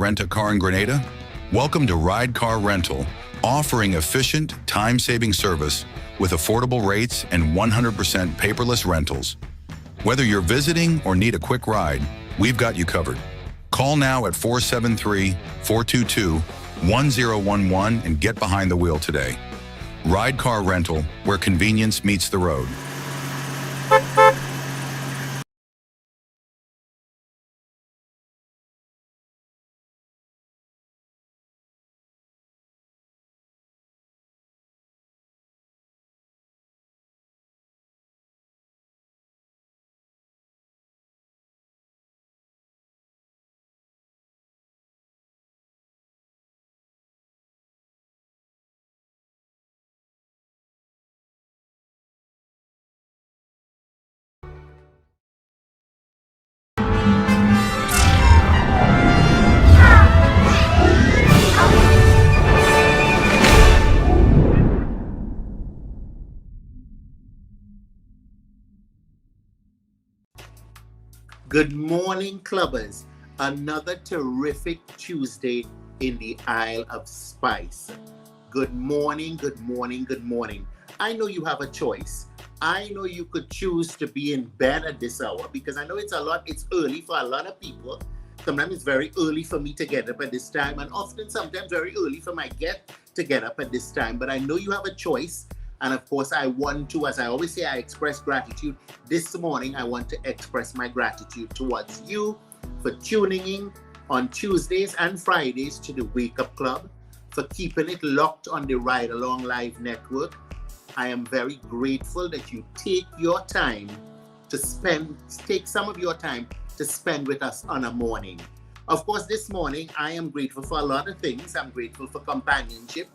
rent a car in Grenada? Welcome to Ride Car Rental, offering efficient, time-saving service with affordable rates and 100% paperless rentals. Whether you're visiting or need a quick ride, we've got you covered. Call now at 473-422-1011 and get behind the wheel today. Ride Car Rental, where convenience meets the road. Good morning, clubbers. Another terrific Tuesday in the Isle of Spice. Good morning, good morning, good morning. I know you have a choice. I know you could choose to be in bed at this hour because I know it's early for a lot of people. Sometimes it's very early for me to get up at this time, and sometimes very early for my guest to get up at this time. But I know you have a choice. And of course, I want to, as I always say, I express gratitude. This morning, I want to express my gratitude towards you for tuning in on Tuesdays and Fridays to the Wake Up Club, for keeping it locked on the Ride Along Live network. I am very grateful that you take some of your time to spend with us on a morning. Of course, this morning, I am grateful for a lot of things. I'm grateful for companionship.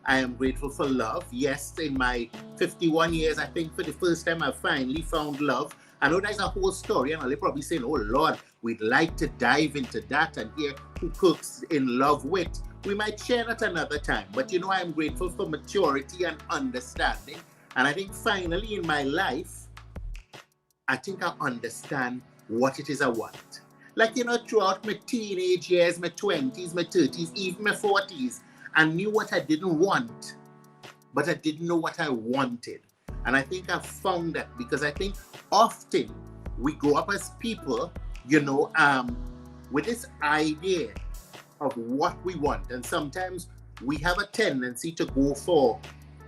I am grateful for love. Yes, in my 51 years, I think for the first time I finally found love. I know there's a whole story, and they're probably saying, oh Lord, we'd like to dive into that and hear who Cooks in love with. We might share that another time. But you know, I'm grateful for maturity and understanding. And I think finally in my life, I think I understand what it is I want. Like, you know, throughout my teenage years, my 20s, my 30s, even my 40s, I knew what I didn't want, but I didn't know what I wanted. And I think I found that because I think often we grow up as people, you know, with this idea of what we want. And sometimes we have a tendency to go for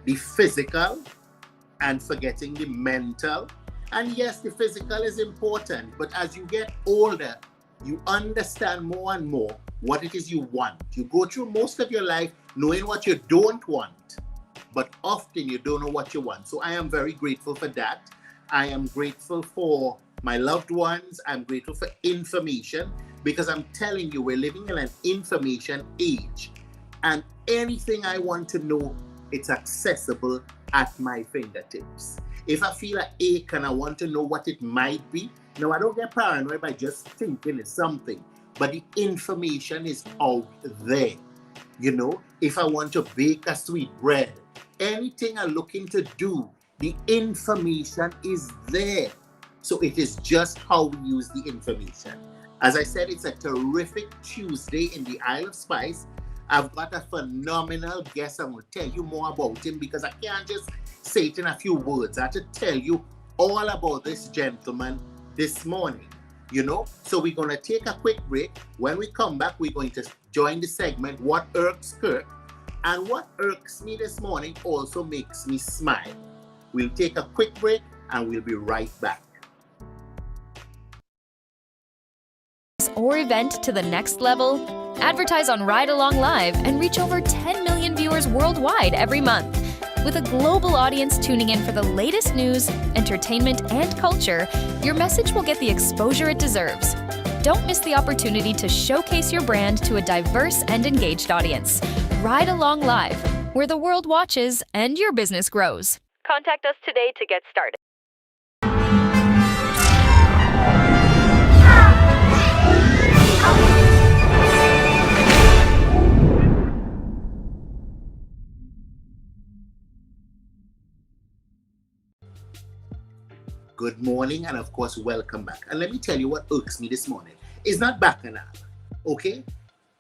the physical and forgetting the mental. And yes, the physical is important, but as you get older, you understand more and more what it is you want. You go through most of your life knowing what you don't want, but often you don't know what you want. So I am very grateful for that. I am grateful for my loved ones. I'm grateful for information because I'm telling you, we're living in an information age, and anything I want to know, it's accessible at my fingertips. If I feel an ache and I want to know what it might be, no, I don't get paranoid by just thinking it's something, but the information is out there. You know, if I want to bake a sweet bread, anything I'm looking to do, the information is there. So it is just how we use the information. As I said, it's a terrific Tuesday in the Isle of Spice. I've got a phenomenal guest. I'm going to tell you more about him because I can't just say it in a few words. I have to tell you all about this gentleman this morning, you know. So we're going to take a quick break. When we come back, we're going to join the segment, What Irks Kirk? And what irks me this morning also makes me smile. We'll take a quick break and we'll be right back. Or event to the next level? Advertise on Ride Along Live and reach over 10 million viewers worldwide every month. With a global audience tuning in for the latest news, entertainment, and culture, your message will get the exposure it deserves. Don't miss the opportunity to showcase your brand to a diverse and engaged audience. Ride Along Live, where the world watches and your business grows. Contact us today to get started. Good morning, and of course, welcome back. And let me tell you what irks me this morning. It's not bacchanal, okay?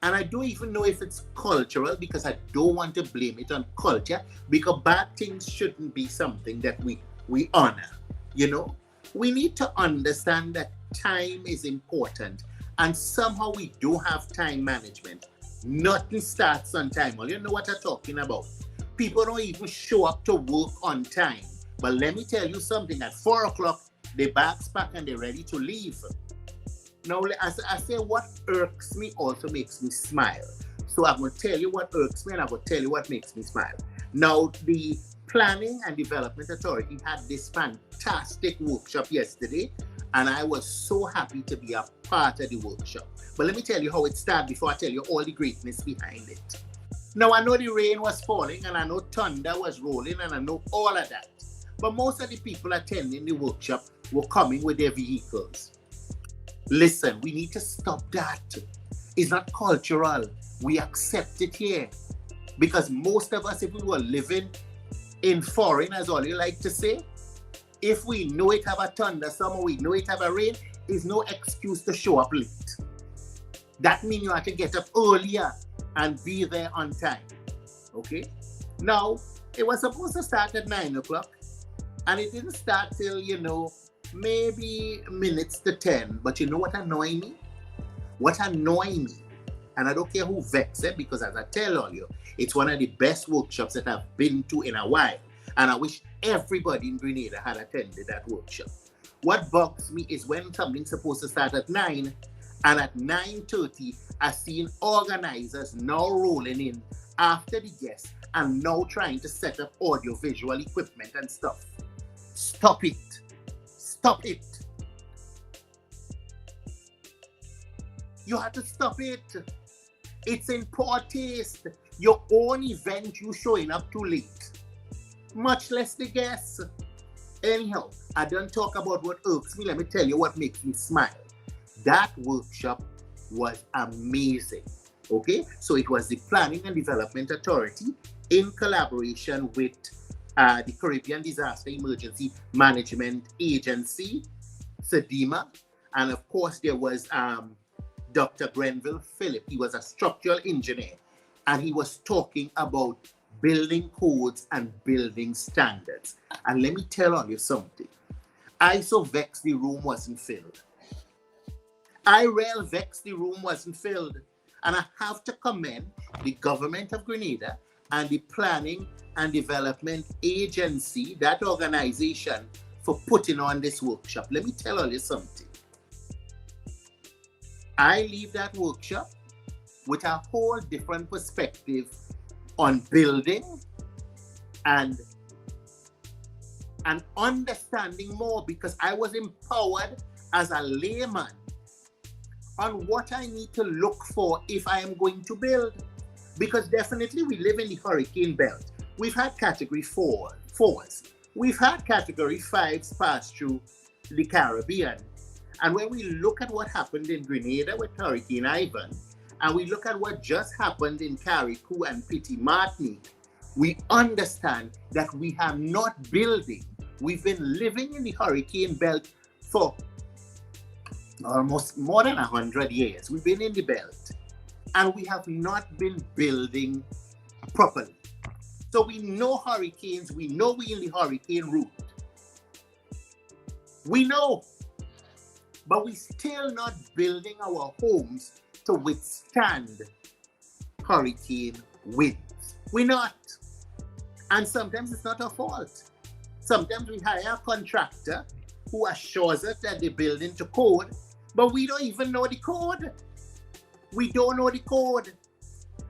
And I don't even know if it's cultural, because I don't want to blame it on culture, because bad things shouldn't be something that we honor. You know, we need to understand that time is important, and somehow we don't have time management. Nothing starts on time. Well, you know what I'm talking about. People don't even show up to work on time. But let me tell you something, at 4 o'clock, their bags packed and they're ready to leave. Now, as I say, what irks me also makes me smile. So I'm going to tell you what irks me, and I'm going to tell you what makes me smile. Now, the Planning and Development Authority had this fantastic workshop yesterday, and I was so happy to be a part of the workshop. But let me tell you how it started before I tell you all the greatness behind it. Now, I know the rain was falling, and I know thunder was rolling, and I know all of that. But most of the people attending the workshop were coming with their vehicles. Listen, we need to stop that. It's not cultural. We accept it here. Because most of us, if we were living in foreign, as all you like to say, if we know it have a thunderstorm or we know it have a rain, it's no excuse to show up late. That means you have to get up earlier and be there on time. Okay? Now, it was supposed to start at 9 o'clock, and it didn't start till, maybe minutes to 10. But you know what annoyed me? What annoyed me, and I don't care who vexed it, because as I tell all you, it's one of the best workshops that I've been to in a while. And I wish everybody in Grenada had attended that workshop. What bugs me is when something's supposed to start at 9, and at 9:30, I've seen organizers now rolling in after the guests and now trying to set up audio-visual equipment and stuff. Stop it. Stop it. You have to stop it. It's in poor taste. Your own event, you showing up too late. Much less the guests. Anyhow, I don't talk about what irks me. Let me tell you what makes me smile. That workshop was amazing. Okay? So it was the Planning and Development Authority in collaboration with the Caribbean Disaster Emergency Management Agency, SEDEMA, and of course there was Dr. Grenville Phillip. He was a structural engineer, and he was talking about building codes and building standards. And let me tell you something. I so vexed the room wasn't filled. I real vexed the room wasn't filled. And I have to commend the government of Grenada and the Planning and Development Agency, that organization, for putting on this workshop. Let me tell you something. I leave that workshop with a whole different perspective on building and understanding more, because I was empowered as a layman on what I need to look for if I am going to build. Because definitely we live in the hurricane belt. We've had category 4s. We've had category 5s pass through the Caribbean. And when we look at what happened in Grenada with Hurricane Ivan, and we look at what just happened in Carriacou and Petit Martinique, we understand that we are not building. We've been living in the hurricane belt for almost more than 100 years. We've been in the belt, and we have not been building properly. So we know hurricanes, we know we're in the hurricane route. We know, but we're still not building our homes to withstand hurricane winds. We're not. And sometimes it's not our fault. Sometimes we hire a contractor who assures us that they're building to code, but we don't even know the code. We don't know the code.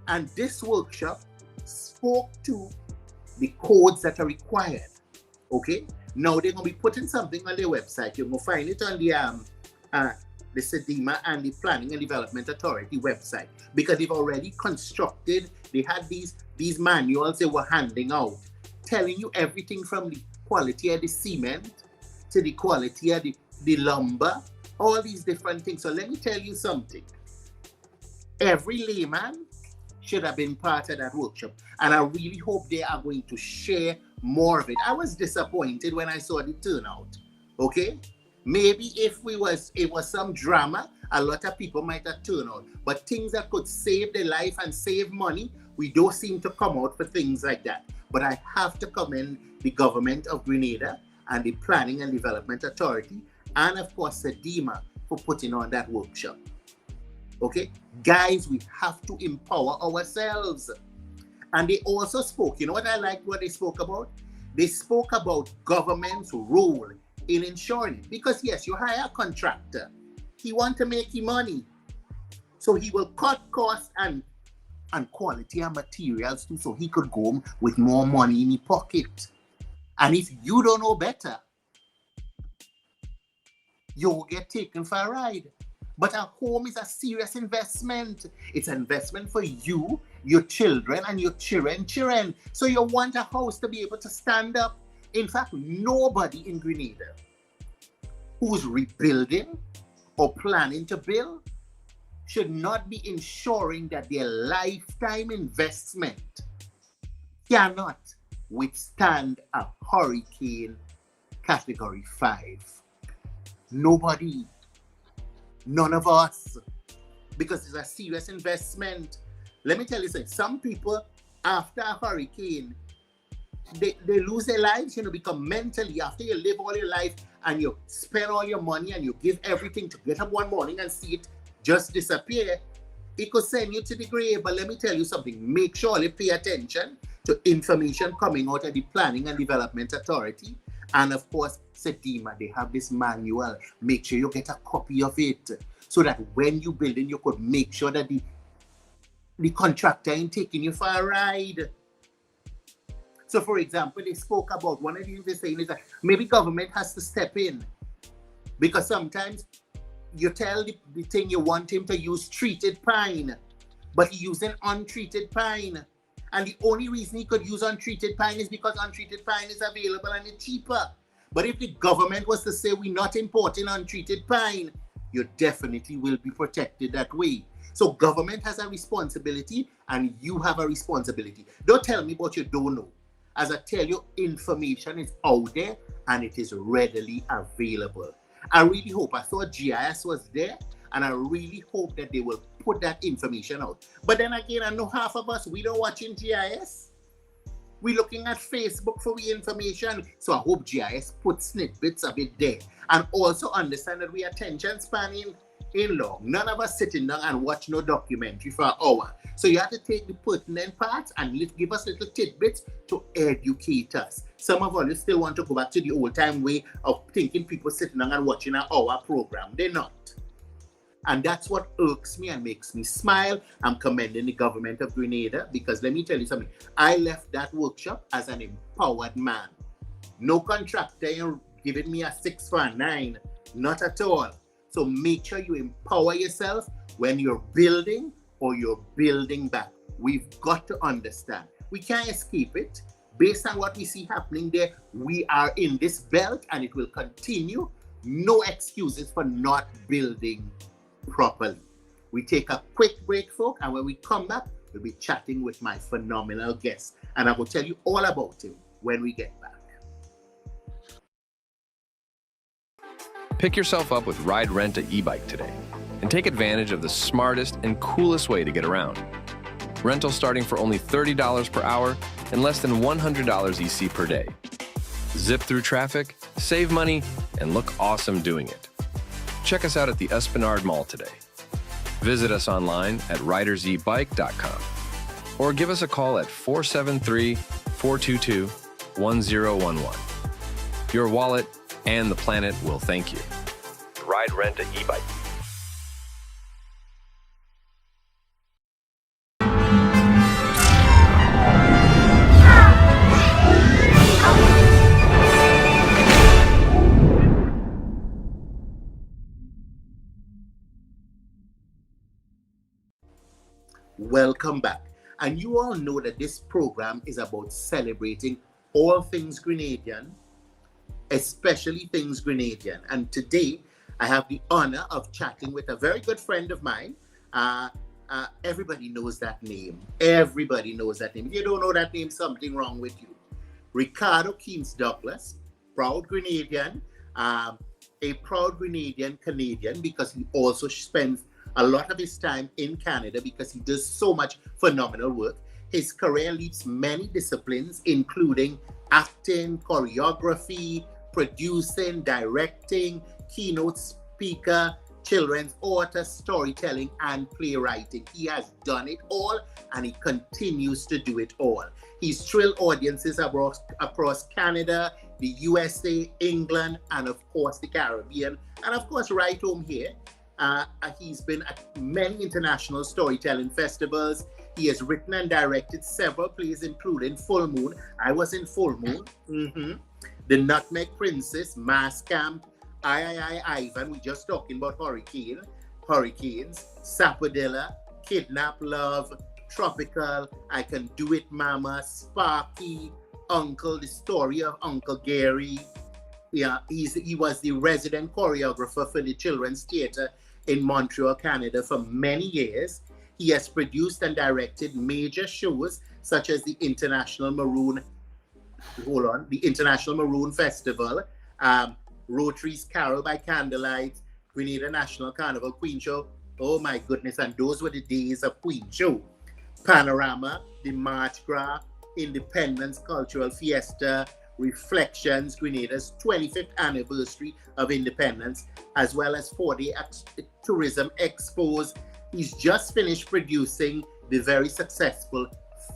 And this workshop spoke to the codes that are required. Okay? Now they're going to be putting something on their website. You're going to find it on the SEDEMA and the Planning and Development Authority website, because they've already constructed, they had these manuals they were handing out, telling you everything from the quality of the cement to the quality of the lumber, all these different things. So let me tell you something. Every layman should have been part of that workshop, and I really hope they are going to share more of it. I was disappointed when I saw the turnout, okay? Maybe if it was some drama, a lot of people might have turned out. But things that could save their life and save money, we don't seem to come out for things like that. But I have to commend the government of Grenada and the Planning and Development Authority, and of course SEDIMA, for putting on that workshop. Okay, guys, we have to empower ourselves. And they also spoke, you know what I liked what they spoke about? They spoke about government's role in ensuring it. Because yes, you hire a contractor, he wants to make you money. So he will cut costs and quality of materials too, so he could go home with more money in his pocket. And if you don't know better, you'll get taken for a ride. But a home is a serious investment. It's an investment for you, your children, and your children. So you want a house to be able to stand up. In fact, nobody in Grenada who's rebuilding or planning to build should not be ensuring that their lifetime investment cannot withstand a hurricane category 5. Nobody. None of us, because it's a serious investment. Let me tell you something. Some people, after a hurricane, they lose their lives, become mentally, after you live all your life and you spend all your money and you give everything to get up one morning and see it just disappear, it could send you to the grave. But let me tell you something. Make sure you pay attention to information coming out of the Planning and Development Authority. And of course, SEDIMA, they have this manual. Make sure you get a copy of it so that when you build it, you could make sure that the contractor ain't taking you for a ride. So for example, they spoke about, one of the things they're saying is that maybe government has to step in, because sometimes you tell the thing you want him to use treated pine, but he's using untreated pine. And the only reason he could use untreated pine is because untreated pine is available and it's cheaper. But if the government was to say we're not importing untreated pine, you definitely will be protected that way. So government has a responsibility and you have a responsibility. Don't tell me what you don't know. As I tell you, information is out there and it is readily available. I really hope, I thought GIS was there, and I really hope that they will put that information out. But then again, I know half of us, we don't watching GIS. We're looking at Facebook for the information. So I hope GIS put snippets of it there. And also understand that we attention span in long. None of us sitting down and watch no documentary for an hour. So you have to take the pertinent parts and give us little tidbits to educate us. Some of us still want to go back to the old time way of thinking people sitting down and watching an hour program. They're not. And that's what irks me and makes me smile. I'm commending the government of Grenada, because let me tell you something. I left that workshop as an empowered man. No contractor giving me a 6 for a 9. Not at all. So make sure you empower yourself when you're building or you're building back. We've got to understand. We can't escape it. Based on what we see happening there, we are in this belt and it will continue. No excuses for not building properly. We take a quick break, folks, and when we come back, we'll be chatting with my phenomenal guest, and I will tell you all about him when we get back. Pick yourself up with Ride Rent a e-bike today and take advantage of the smartest and coolest way to get around. Rental starting for only $30 per hour and less than $100 EC per day. Zip through traffic, save money, and look awesome doing it. Check us out at the Esplanade Mall today. Visit us online at ridersebike.com or give us a call at 473-422-1011. Your wallet and the planet will thank you. Ride Rent a e-bike. Welcome back. And you all know that this program is about celebrating all things Grenadian, especially things Grenadian. And today, I have the honor of chatting with a very good friend of mine. Everybody knows that name. Everybody knows that name. If you don't know that name, something wrong with you. Ricardo Douglas, proud Grenadian, a proud Grenadian Canadian, because he also spends a lot of his time in Canada because he does so much phenomenal work. His career leads many disciplines, including acting, choreography, producing, directing, keynote speaker, children's author, storytelling, and playwriting. He has done it all, and he continues to do it all. He's thrilled audiences across Canada, the USA, England, and of course the Caribbean, and of course right home here. He's been at many international storytelling festivals. He has written and directed several plays, including Full Moon. I was in Full Moon. The Nutmeg Princess, Mass Camp, I, Ivan. We just talking about Hurricanes, Sapodilla, Kidnap Love, Tropical, I Can Do It Mama, Sparky, Uncle, the story of Uncle Gary. Yeah, he was the resident choreographer for the Children's Theatre in Montreal, Canada for many years. He has produced and directed major shows such as the International Maroon Festival, Rotary's Carol by Candlelight, Grenada National Carnival Queen Show. Oh my goodness, and those were the days of Queen Show. Panorama, the March Gras, Independence Cultural Fiesta, Reflections, Grenada's 25th anniversary of independence, as well as 4-day tourism expos. He's just finished producing the very successful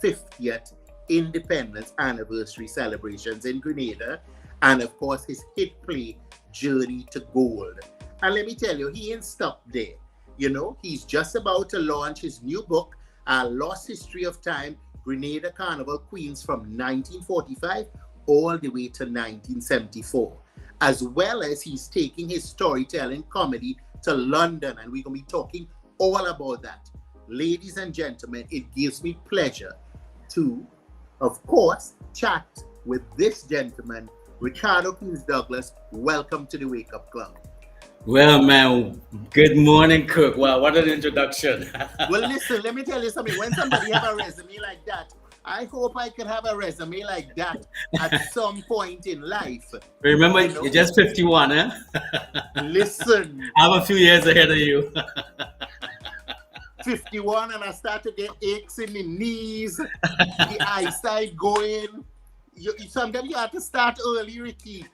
50th independence anniversary celebrations in Grenada, and of course his hit play, Journey to Gold. And let me tell you, he ain't stopped there. You know, he's just about to launch his new book, A Lost History of Time, Grenada Carnival Queens from 1945 all the way to 1974. As well as he's taking his storytelling comedy to London, and we're going to be talking all about that. Ladies and gentlemen, it gives me pleasure to, of course, chat with this gentleman, Ricardo Douglas. Welcome to the Wake Up Club. Well, man, good morning, Cook. Wow, what an introduction. Well, listen, let me tell you something. When somebody have a resume like that, I hope I could have a resume like that at some point in life. Remember, you're just 51, eh? Listen. I'm a few years ahead of you. 51, and I start to get aches in the knees, the eyesight going. Sometimes you have to start early, Ricky.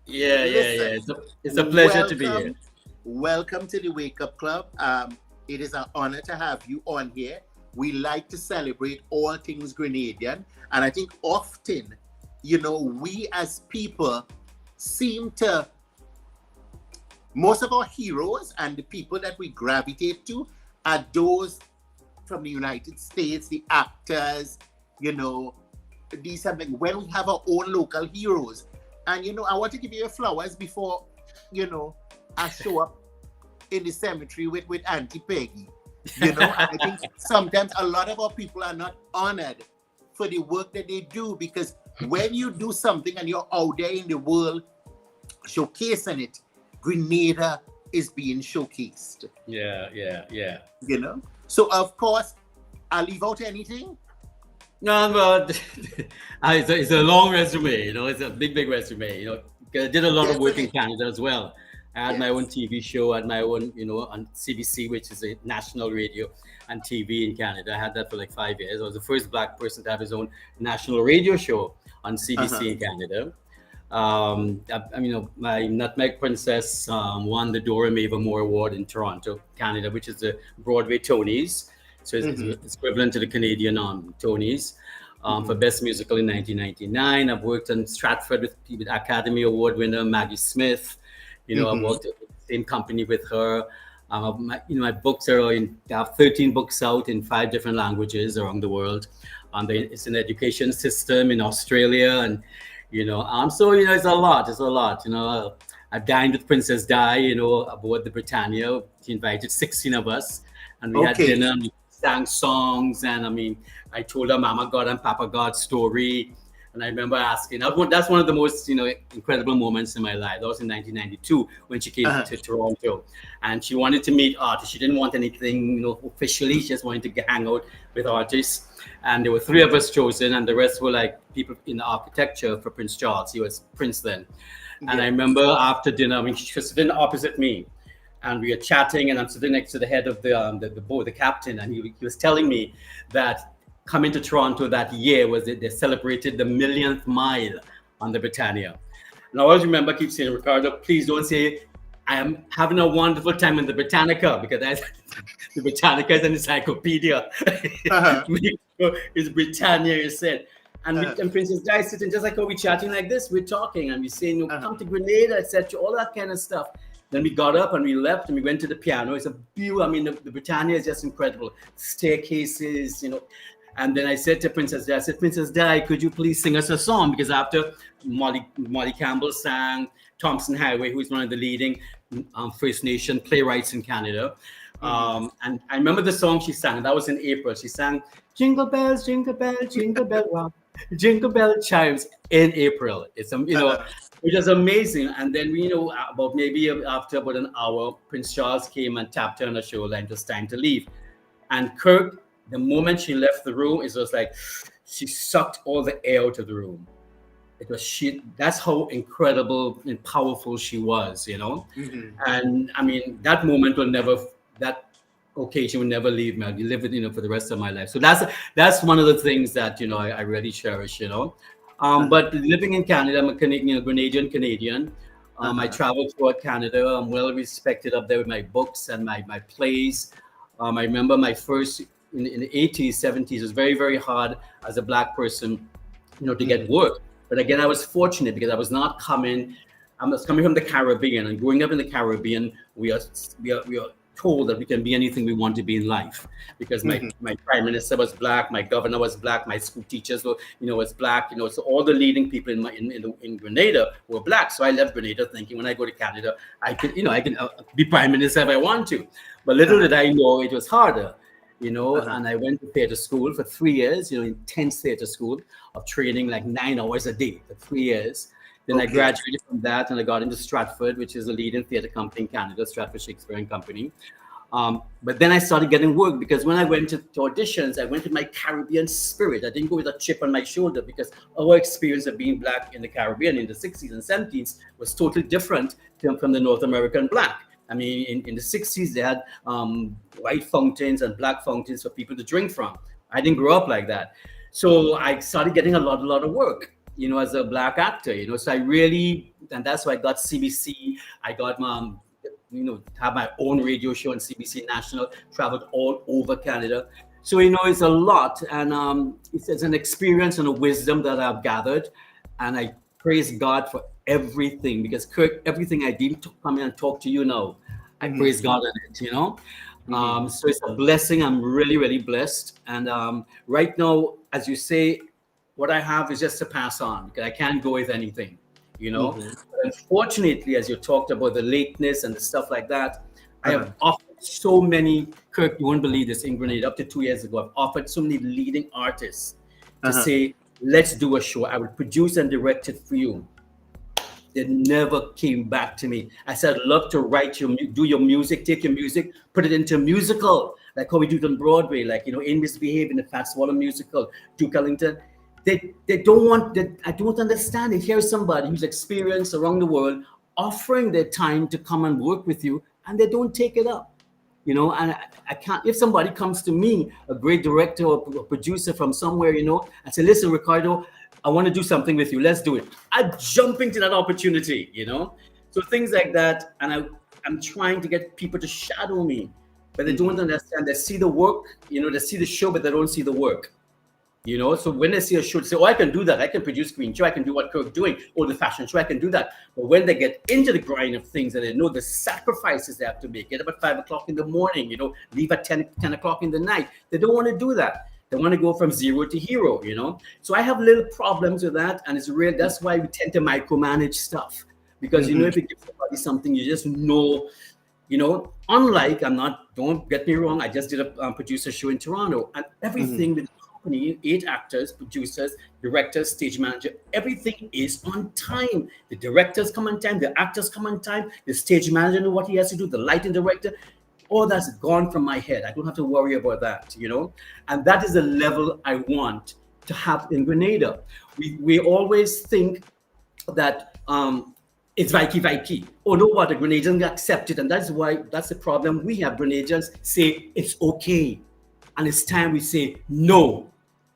Yeah. It's a pleasure to be here. Welcome to the Wake Up Club. It is an honor to have you on here. We like to celebrate all things Grenadian. And I think often, you know, we as people seem to, most of our heroes and the people that we gravitate to are those from the United States, the actors, you know, these have been, when we have our own local heroes. And, you know, I want to give you your flowers before, you know, I show up in the cemetery with Auntie Peggy. You know, and I think sometimes a lot of our people are not honored for the work that they do, because when you do something and you're out there in the world showcasing it, Grenada is being showcased. Yeah. You know? So, of course, I'll leave out anything. No, but it's a long resume, you know, it's a big resume, you know. I did a lot of work in Canada as well. I had my own TV show, I had my own, you know, on CBC, which is a national radio and TV in Canada. I had that for like 5 years. I was the first Black person to have his own national radio show on CBC in Canada. You know, my Nutmeg Princess won the Dora Mavor Moore Award in Toronto, Canada, which is the Broadway Tonys. So it's equivalent to the Canadian Tonys. For Best Musical in 1999. I've worked in Stratford with Academy Award winner Maggie Smith. You know, I've worked in the same company with her. My books I have 13 books out in 5 different languages around the world. It's an education system in Australia, and you know, so you know, it's a lot. You know, I dined with Princess Di, you know, aboard the Britannia. She invited 16 of us, and we had dinner. And we sang songs, and I mean, I told her Mama God and Papa God story. And I remember asking, that's one of the most, incredible moments in my life. That was in 1992 when she came to Toronto, and she wanted to meet artists. She didn't want anything, officially. She just wanted to hang out with artists. And there were 3 of us chosen, and the rest were like people in architecture for Prince Charles. He was Prince then. And I remember after dinner, she was sitting opposite me, and we were chatting, and I'm sitting next to the head of the board, the captain, and he was telling me that coming to Toronto that year was they celebrated the 1,000,000th mile on the Britannia. And I always remember keep saying, Ricardo, please don't say I am having a wonderful time in the Britannica, because the Britannica is an encyclopedia. It's Britannia, you said. And, and Princess Di sitting just like how we're chatting like this, we're talking and we're saying, come to Grenada, etc., all that kind of stuff. Then we got up and we left and we went to the piano. It's a beautiful, the Britannia is just incredible. Staircases, And then I said to Princess Di, Princess Di, could you please sing us a song? Because after Molly Campbell sang Thompson Highway, who is one of the leading First Nation playwrights in Canada. And I remember the song she sang, and that was in April. She sang, Jingle bells, jingle bell rock, jingle bell chimes in April. It's, which was amazing. And then about maybe after about an hour, Prince Charles came and tapped her on the shoulder and it was time to leave. And Kirk, the moment she left the room, it was like she sucked all the air out of the room. It was that's how incredible and powerful she was, And that moment that occasion will never leave me. I'll live it, for the rest of my life. So that's one of the things that, I really cherish, But living in Canada, I'm a Grenadian. I traveled throughout Canada. I'm well respected up there with my books and my plays. I remember my first, in the 80s, 70s, it was very, very hard as a Black person, to get work. But again, I was fortunate because I was coming from the Caribbean, and growing up in the Caribbean, we are told that we can be anything we want to be in life, because my prime minister was Black, my governor was Black, my school teachers were, was Black, so all the leading people in Grenada were Black. So I left Grenada thinking when I go to Canada, I can be prime minister if I want to. But little did I know it was harder. And I went to theater school for 3 years, intense theater school of training like 9 hours a day for 3 years. Then I graduated from that and I got into Stratford, which is a leading theater company in Canada, Stratford Shakespeare and Company. But then I started getting work because when I went to auditions, I went with my Caribbean spirit. I didn't go with a chip on my shoulder because our experience of being Black in the Caribbean in the 60s and 70s was totally different from the North American Black. In the 60s, they had white fountains and Black fountains for people to drink from. I didn't grow up like that. So I started getting a lot of work, as a Black actor, So I really, and that's why I got CBC. I got, have my own radio show on CBC National, traveled all over Canada. So, it's a lot. And it's an experience and a wisdom that I've gathered. And I praise God for everything, because Kirk, everything I did come in and talk to you now, I praise God on it, So it's a blessing. I'm really, really blessed. And right now, as you say, what I have is just to pass on, because I can't go with anything, But unfortunately, as you talked about the lateness and the stuff like that, I have offered so many, Kirk, you won't believe this, in Grenada, up to 2 years ago, I've offered so many leading artists to say, let's do a show. I will produce and direct it for you. They never came back to me. I said, I'd love to do your music, take your music, put it into a musical, like how we do it on Broadway, like, In Misbehaving, the Fats Waller musical, Duke Ellington. They don't want that. I don't understand it. Here's somebody who's experienced around the world offering their time to come and work with you, and they don't take it up. And I can't, if somebody comes to me, a great director or a producer from somewhere, I say, listen, Ricardo, I want to do something with you. Let's do it. I jump into that opportunity, So things like that. And I'm trying to get people to shadow me, but they don't understand. They see the work, they see the show, but they don't see the work. So when they see a show, they say, oh, I can do that. I can produce Green Show. I can do what Kirk's doing. Or the fashion show, I can do that. But when they get into the grind of things and they know the sacrifices they have to make, get up at 5 o'clock in the morning, leave at 10 o'clock in the night, they don't want to do that. They want to go from zero to hero, So I have little problems with that. And it's real. That's why we tend to micromanage stuff. Because, if you give somebody something, you just know, unlike, don't get me wrong, I just did a producer show in Toronto, and everything with company, 8 actors, producers, directors, stage manager, everything is on time. The directors come on time, the actors come on time, the stage manager knows what he has to do, the lighting director, all that's gone from my head. I don't have to worry about that, And that is the level I want to have in Grenada. We always think that it's Vicky. Oh no, what the Grenadians accept it, and that's the problem. We have Grenadians say it's okay, and it's time we say no.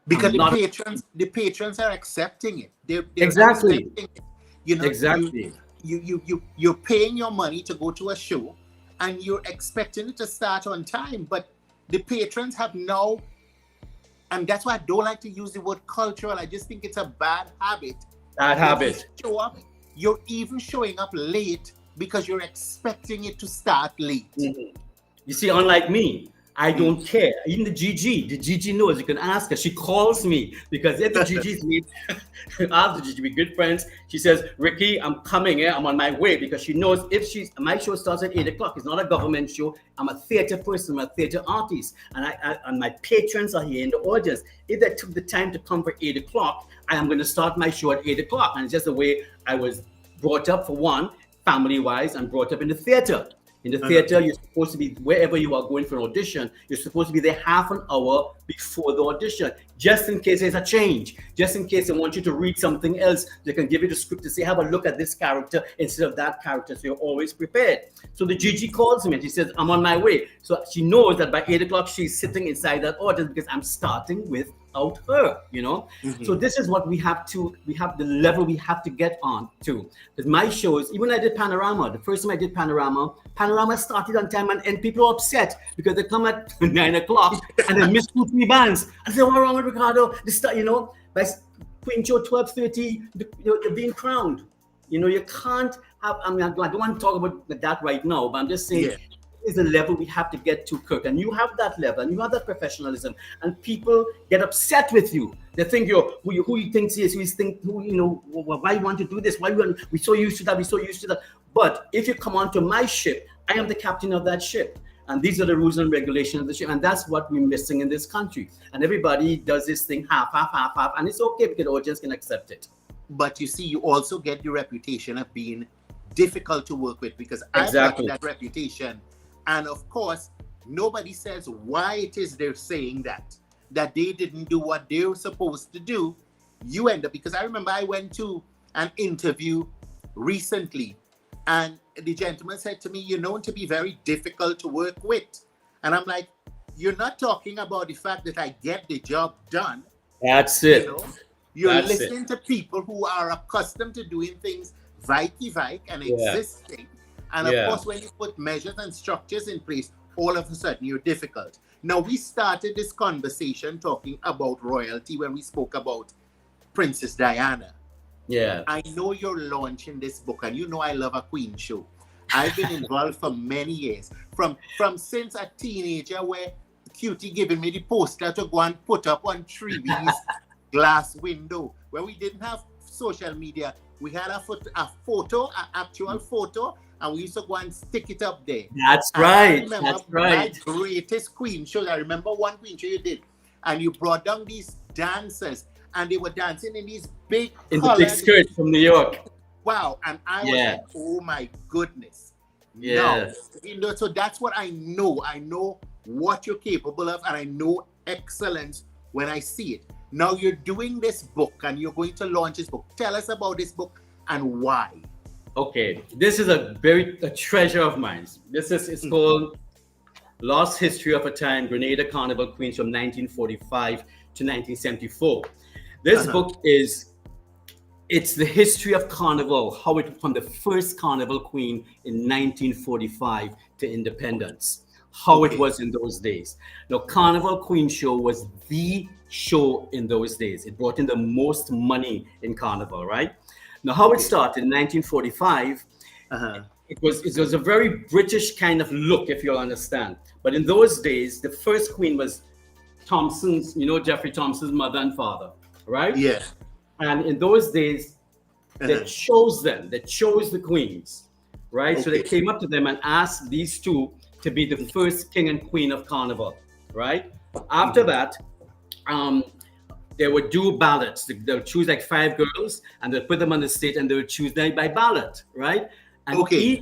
Because the patrons are accepting it. They're exactly accepting it. Exactly. You're paying your money to go to a show, and you're expecting it to start on time. But the patrons have now, and that's why I don't like to use the word cultural. I just think it's a bad habit. Bad habit. You're even showing up late because you're expecting it to start late. Mm-hmm. You see, unlike me, I don't care. Even the GG knows. You can ask her. She calls me because if the GG's late, ask the GG, we're good friends. She says, Ricky, I'm coming. I'm on my way, because she knows if my show starts at 8 o'clock. It's not a government show. I'm a theater person. I'm a theater artist. And my patrons are here in the audience. If they took the time to come for 8 o'clock, I am going to start my show at 8 o'clock. And it's just the way I was brought up, for one, family-wise, and brought up in the theater. In the theater, you're supposed to be, wherever you are going for an audition, you're supposed to be there half an hour before the audition, just in case there's a change, just in case they want you to read something else. They can give you the script to say, have a look at this character instead of that character. So you're always prepared. So the GG calls me and she says, I'm on my way. So she knows that by 8 o'clock, she's sitting inside that audience because I'm starting without her, So this is what we have the level we have to get on to. Because my shows, even I did Panorama, the first time I did Panorama started on time, and people are upset because they come at 9 o'clock and they miss 2-3 bands. I say, what's wrong with Ricardo? By Queen Show 12:30, they're being crowned. You can't have, I don't want to talk about that right now, but I'm just saying, is the level we have to get to, Kirk. And you have that level, and you have that professionalism, and people get upset with you. They think who you think he is, why you want to do this? We're so used to that, But if you come onto my ship, I am the captain of that ship. And these are the rules and regulations of the ship. And that's what we're missing in this country. And everybody does this thing half. And it's okay because the audience can accept it. But you see, you also get the reputation of being difficult to work with, because I've got that reputation. And of course, nobody says why it is they're saying that they didn't do what they were supposed to do. You end up, because I remember I went to an interview recently, and the gentleman said to me, you're known to be very difficult to work with. And I'm like, you're not talking about the fact that I get the job done. That's it. You're listening to people who are accustomed to doing things Vike and existing. And of course, when you put measures and structures in place, all of a sudden you're difficult. Now, we started this conversation talking about royalty when we spoke about Princess Diana. Yeah. I know you're launching this book, and I love a Queen show. I've been involved for many years, from since a teenager, where Cutie giving me the poster to go and put up on Tree's glass window, where we didn't have social media. We had an actual photo, and we used to go and stick it up there. That's right. That's right. My greatest Queen shows. I remember one Queen show you did, and you brought down these dancers, and they were dancing in these big skirts from New York. Wow. And I was like, oh my goodness. Yeah. Now, so that's what I know. I know what you're capable of, and I know excellence when I see it. Now you're doing this book, and you're going to launch this book. Tell us about this book and why. Okay, this is a treasure of mine. It's called Lost History of a Time, Grenada Carnival Queens from 1945 to 1974. This book it's the history of Carnival, how it from the first Carnival Queen in 1945 to independence, how it was in those days. Now, Carnival Queen Show was the show in those days. It brought in the most money in Carnival, right? Now, how it started in 1945, it was a very British kind of look, if you'll understand. But in those days, the first queen was Thompson's, Jeffrey Thompson's mother and father, right? Yeah. And in those days, they chose them. They chose the queens, right? Okay. So they came up to them and asked these two to be the first king and queen of Carnival, right? After that, they would do ballots. They'll choose like 5 girls and they'll put them on the stage and they'll choose them by ballot, right? And Okay.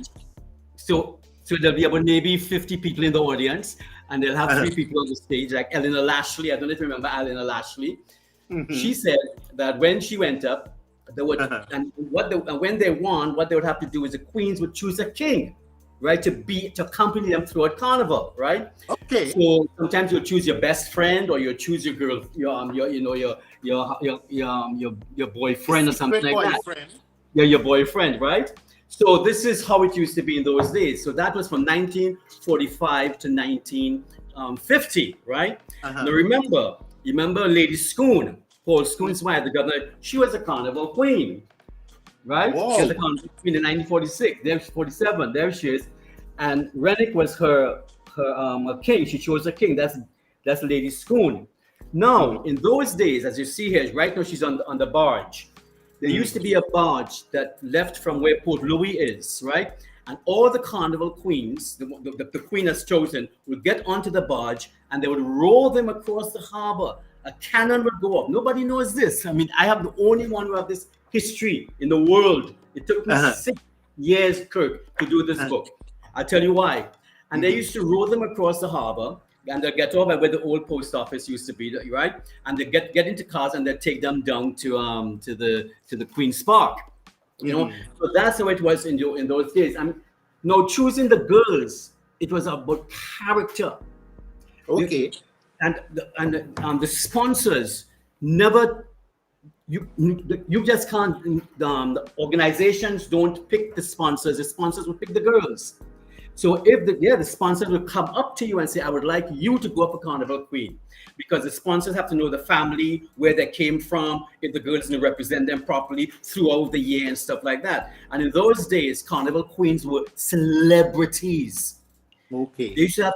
So there'll be about maybe 50 people in the audience, and they'll have 3 people on the stage, like Eleanor Lashley. I don't know if you remember Eleanor Lashley. She said that when she went up, they would, and when they won, what they would have to do is the queens would choose a king, right, to accompany them throughout Carnival, right? Okay. So sometimes you'll choose your best friend, or you'll choose your girl, your boyfriend or something like that. Yeah, your boyfriend, right? So this is how it used to be in those days. So that was from 1945 to 1950, right? Now remember Lady Schoon, Paul Schoon's wife, the governor, she was a carnival queen, right? Whoa. She was a carnival queen in 1946, then 47, there she is. And Rennick was her king. She chose a king. That's Lady Schoon. Now, in those days, as you see here, right now she's on the barge. There used to be a barge that left from where Port Louis is, right? And all the carnival queens, the queen that's chosen, would get onto the barge and they would roll them across the harbor. A cannon would go up. Nobody knows this. I mean, I have the only one who have this history in the world. It took me 6 years, Kirk, to do this book. I'll tell you why. And they used to roll them across the harbor, and they'll get off at where the old post office used to be, right? And they get into cars and they take them down to the Queen's Park. You know, so that's how it was in those days. And now choosing the girls, it was about character. Okay. And the sponsors never. You just can't. The organizations don't pick the sponsors. The sponsors will pick the girls. So if the sponsors will come up to you and say, I would like you to go up for Carnival Queen, because the sponsors have to know the family, where they came from, if the girls can represent them properly throughout the year and stuff like that. And in those days, Carnival Queens were celebrities. Okay. They used to have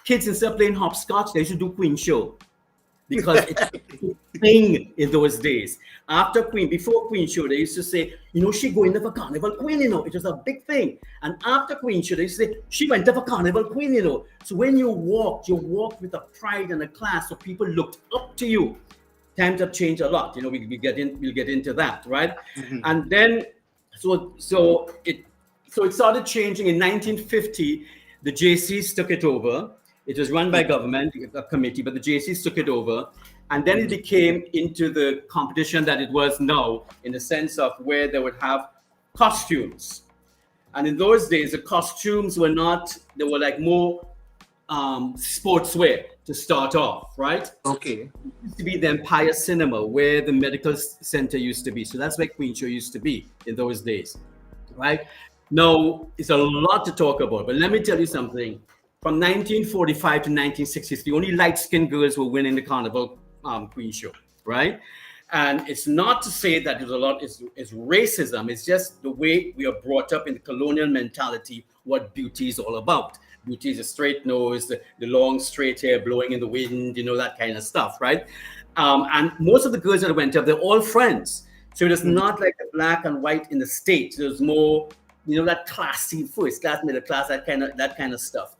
kids, instead of playing hopscotch, they used to do Queen Show. Because it's a thing in those days. Before Queen Show, they used to say, she going to for Carnival Queen, it was a big thing. And after Queen Show, they used to say, she went to for Carnival Queen, So when you walked with a pride and a class, so people looked up to you. Times have changed a lot, we'll get into that, right? And then, so it started changing in 1950. The JCs took it over. It was run by government, a committee, but the JCs took it over. And then it became into the competition that it was now, in the sense of where they would have costumes. And in those days, the costumes were they were like more sportswear to start off, right? Okay. It used to be the Empire Cinema, where the medical center used to be. So that's where Queen Show used to be in those days, right? Now, it's a lot to talk about, but let me tell you something. From 1945 to 1963, only light-skinned girls were winning the Carnival Queen Show, right? And it's not to say that there's a lot, it's racism. It's just the way we are brought up in the colonial mentality, what beauty is all about. Beauty is a straight nose, the long straight hair blowing in the wind, that kind of stuff, right? And most of the girls that went up, they're all friends. So it is not like the black and white in the States. There's more, that classy, first class, middle class, that kind of stuff.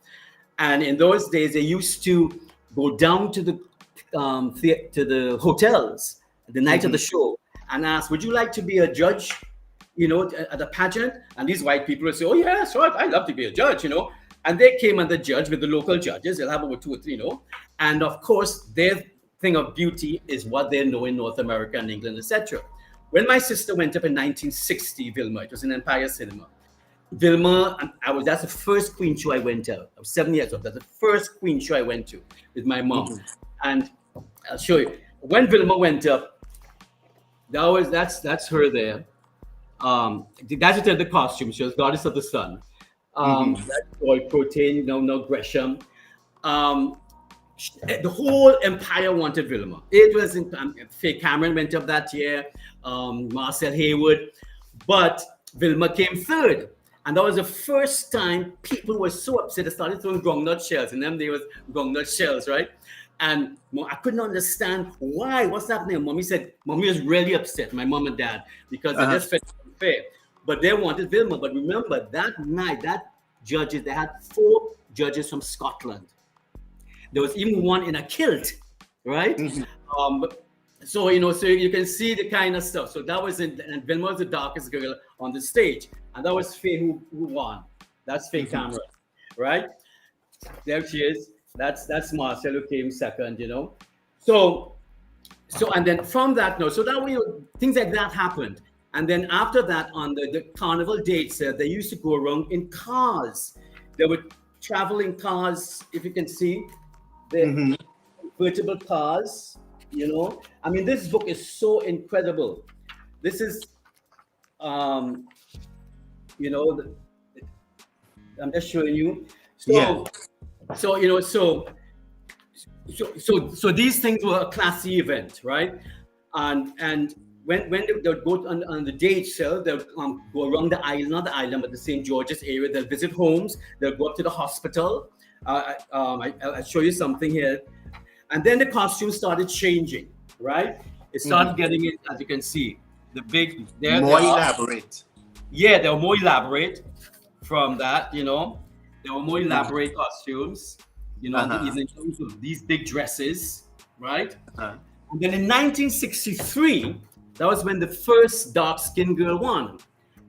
And in those days, they used to go down to the hotels the night of the show and ask, would you like to be a judge, at a pageant? And these white people would say, oh, yeah, sure, I'd love to be a judge, And they came and the judge with the local judges. They'll have over 2 or 3, And of course, their thing of beauty is what they know in North America and England, etc. When my sister went up in 1960, Vilma, it was in Empire Cinema. Vilma, that's the first Queen Show I went to. I was 7 years old. That's the first Queen Show I went to with my mom. And I'll show you. When Vilma went up, that's her there. That's the costume. She was Goddess of the Sun. That's called Protein, no Gresham. The whole empire wanted Vilma. It was Faye Cameron went up that year, Marcel Hayward, but Vilma came third. And that was the first time people were so upset they started throwing groundnut shells. In them, there was groundnut shells, right? And I couldn't understand why. What's happening? Mommy was really upset, my mom and dad, because they just felt unfair. But they wanted Vilma. But remember, that night, they had 4 judges from Scotland. There was even one in a kilt, right? So, you know, so you can see the kind of stuff. So that was it. And Vilma was the darkest girl on the stage. And that was Faye who won. That's Faye Camera, right? There she is. That's Marcel who came second, you know. So and then from that, no, so that way, things like that happened. And then after that, on the carnival dates, they used to go around in cars. They would travel in cars, if you can see, the convertible cars, you know. I mean, this book is so incredible. This is, you know, I'm just showing you. So you know, so these things were a classy event, right? And when they would go on the day itself, they'll go around the island, not the island, but the St. George's area. They'll visit homes. They'll go up to the hospital. I'll show you something here. And then the costumes started changing, right? It started getting it, as you can see, the big... More elaborate. Yeah, they were more elaborate from that, you know. There were more elaborate costumes, you know, even in terms of these big dresses, right? And then in 1963, that was when the first dark-skinned girl won.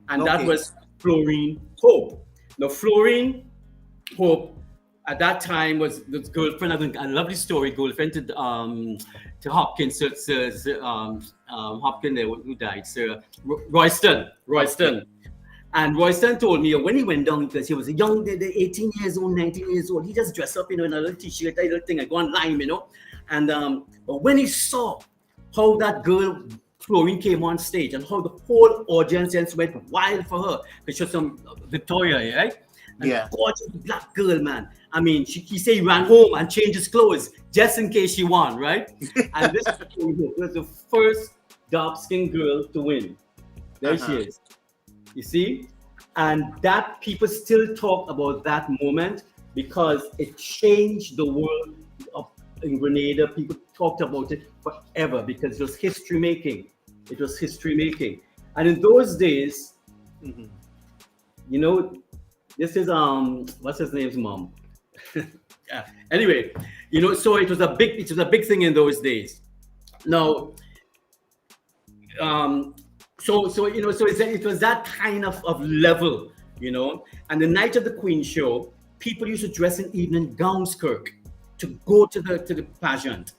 And that was Florine Hope. Now, Florine Hope, at that time, was the girlfriend, a lovely story, girlfriend to Hopkins, Hopkins, who died, Sir Royston. And Royston told me when he went down, because he was a young, 18 years old, 19 years old, he just dressed up, you know, in a little t-shirt, a little thing, I go on lime, you know. And but when he saw how that girl, Florine, came on stage and how the whole audience just went wild for her, because she was some Victoria, right? And gorgeous black girl, man. I mean, he said he ran home and changed his clothes just in case she won, right? And this was the first dark-skinned girl to win. There she is. You see? And that people still talk about that moment because it changed the world in Grenada. People talked about it forever because it was history making. It was history making. And in those days, you know, this is what's his name's mom? Anyway, you know, so it was a big thing in those days. Now, so you know, so it was that kind of level, you know. And the night of the Queen show, people used to dress in evening gowns, Kirk, to go to the pageant.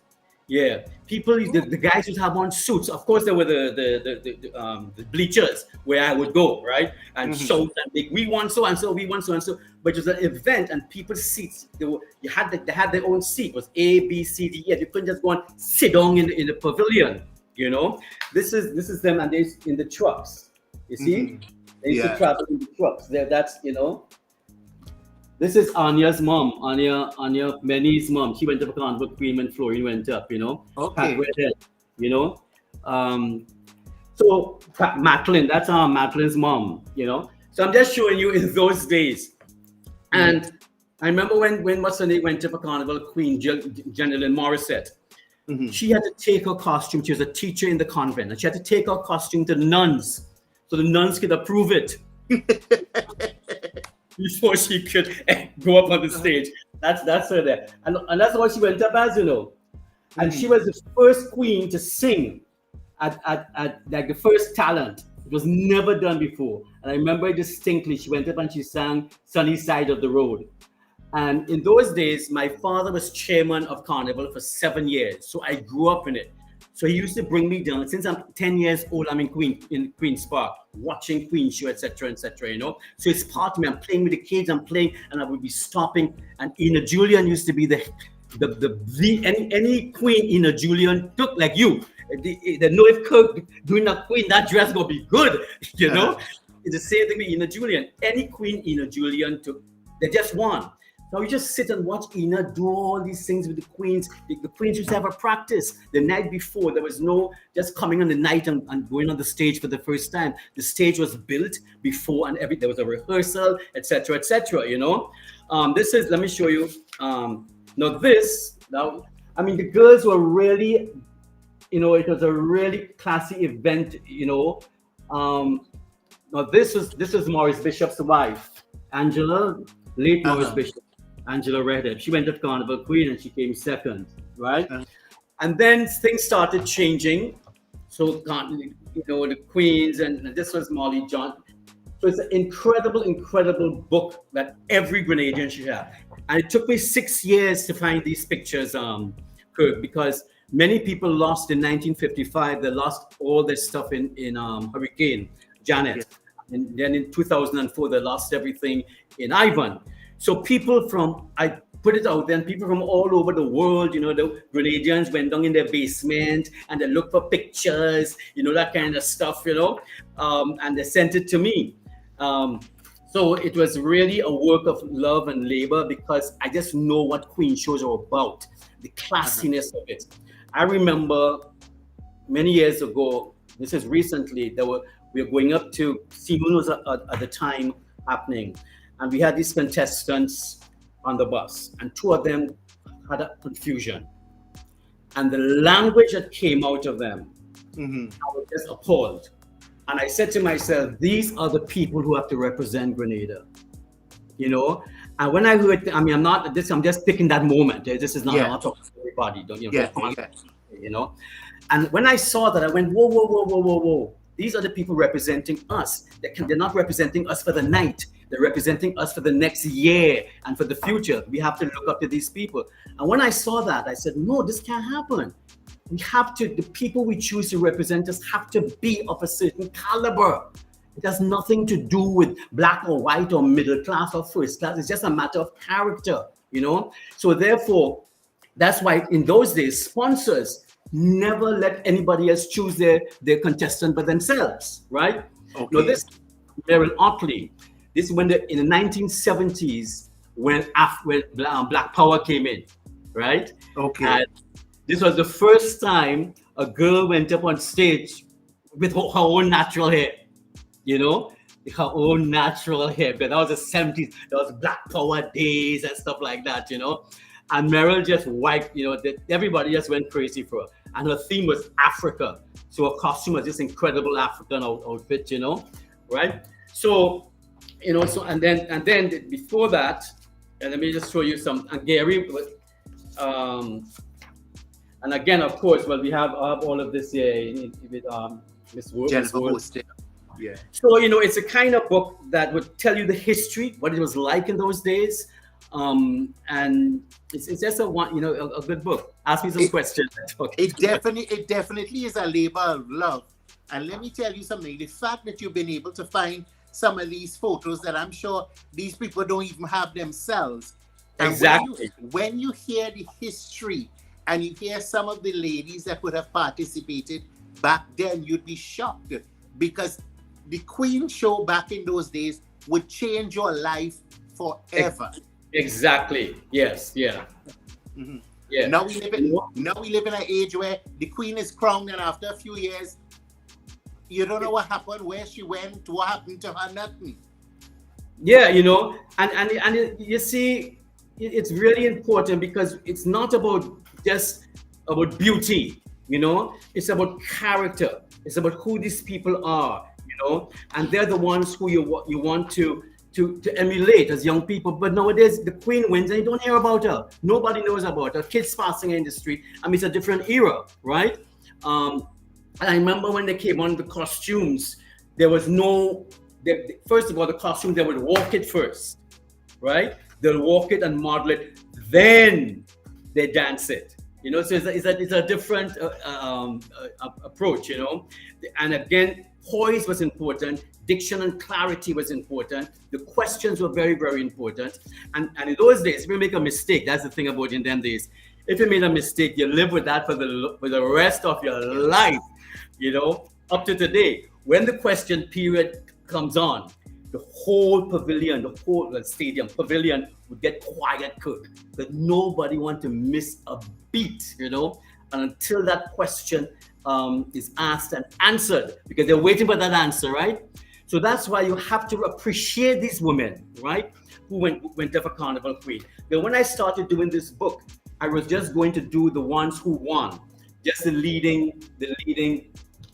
Yeah, people, the guys used to have on suits. Of course, there were the bleachers where I would go, right, and shout and make, we want so and so, we want so and so. But it was an event, and people's seats, they had their own seat. It was A, B, C, D, E. You couldn't just go and sit down in the pavilion. You know, this is them, and they're in the trucks. You see, they used to travel in the trucks. That's, you know. This is Anya's mom, Anya Meni's mom. She went up a Carnival Queen when Florine went up, you know. Okay. You know. So Madeline, that's Madeline's mom, you know. So I'm just showing you in those days. And I remember when what's her name went up a Carnival Queen, Jenilyn Morissette. She had to take her costume. She was a teacher in the convent, and she had to take her costume to the nuns so the nuns could approve it before she could go up on the stage. That's her there, and that's why she went up as, you know. And she was the first queen to sing at like the first talent. It was never done before, and I remember distinctly. She went up and she sang "Sunny Side of the Road." And in those days, my father was chairman of Carnival for 7 years. So I grew up in it. So he used to bring me down. Since I'm 10 years old, I'm in Queen's Park, watching Queen show, etc., you know. So it's part of me. I'm playing with the kids, and I would be stopping. And Ina Julian used to be any queen Ina Julian took, like you. They know if Kirk doing a queen, that dress gonna be good, you know. It's the same thing with Ina Julian. Any queen Ina Julian took, they just won. Now you just sit and watch Ina do all these things with the queens. The queens used to have a practice the night before. There was no just coming on the night and going on the stage for the first time. The stage was built before, and there was a rehearsal, etc., you know. This is, let me show you. Now, I mean, the girls were really, you know, it was a really classy event, you know. Now this was Maurice Bishop's wife, Angela, late Maurice Bishop. Angela Redhead. She went to Carnival Queen and she came second, right? And then things started changing. So, the Queens, and this was Molly John. So it's an incredible book that every Grenadian should have. And it took me 6 years to find these pictures, Kirk, because many people lost in 1955. They lost all their stuff in Hurricane Janet. And then in 2004, they lost everything in Ivan. So people I put it out there, and people from all over the world, the Grenadians went down in their basement and they looked for pictures, that kind of stuff, and they sent it to me. So it was really a work of love and labor, because I just know what Queen shows are about, the classiness of it. I remember many years ago, this is recently, we were going up to Simon was at the time happening, and we had these contestants on the bus, and two of them had a confusion, and the language that came out of them, I was just appalled. And I said to myself, these are the people who have to represent Grenada, And when I heard, I'm just picking that moment. This is not I'm not talking to everybody, And when I saw that, I went, whoa. These are the people representing us. They're not representing us for the night. They're representing us for the next year and for the future. We have to look up to these people. And when I saw that, I said, no, this can't happen. The people we choose to represent us have to be of a certain caliber. It has nothing to do with black or white or middle class or first class. It's just a matter of character, So therefore, that's why in those days, sponsors never let anybody else choose their contestant but themselves, right? Okay. This Merrill Otley, this is in the 1970s when Black Power came in, right? Okay. And this was the first time a girl went up on stage with her own natural hair, her own natural hair. But that was the 70s. That was Black Power days and stuff like that, And Merrill just wiped, everybody just went crazy for her. And her theme was Africa. So her costume was this incredible African outfit, right? So, and then before that, and let me just show you some, and Gary was, and again, of course, we have all of this here with Miss Wood. Yeah. So, it's a kind of book that would tell you the history, what it was like in those days. And it's just a good book. Ask me some questions. It definitely is a labor of love. And let me tell you something, the fact that you've been able to find some of these photos that I'm sure these people don't even have themselves. Exactly. When you hear the history and you hear some of the ladies that would have participated back then, you'd be shocked, because the Queen show back in those days would change your life forever. Exactly. Yes. Yeah. Mm-hmm. Yeah. Now we live in an age where the Queen is crowned, and after a few years, you don't know what happened, where she went, what happened to her, nothing. Yeah, and you see, it's really important, because it's not just about beauty, it's about character. It's about who these people are, and they're the ones who you want to emulate as young people. But nowadays, the Queen wins and you don't hear about her. Nobody knows about her. Kids passing in the street. It's a different era, right? And I remember when they came on the costumes, there was first of all, the costume, they would walk it first, right? They'll walk it and model it, then they dance it. So it's a different approach, And again, poise was important. Diction and clarity was important. The questions were very, very important. And in those days, if you make a mistake, that's the thing about in them days. If you made a mistake, you live with that for the rest of your life, up to today. When the question period comes on, the whole pavilion, the whole stadium pavilion would get quiet, because nobody wants to miss a beat, and until that question is asked and answered, because they're waiting for that answer, right? So that's why you have to appreciate these women, right, who went up for Carnival Queen. But when I started doing this book, I was just going to do the ones who won, just the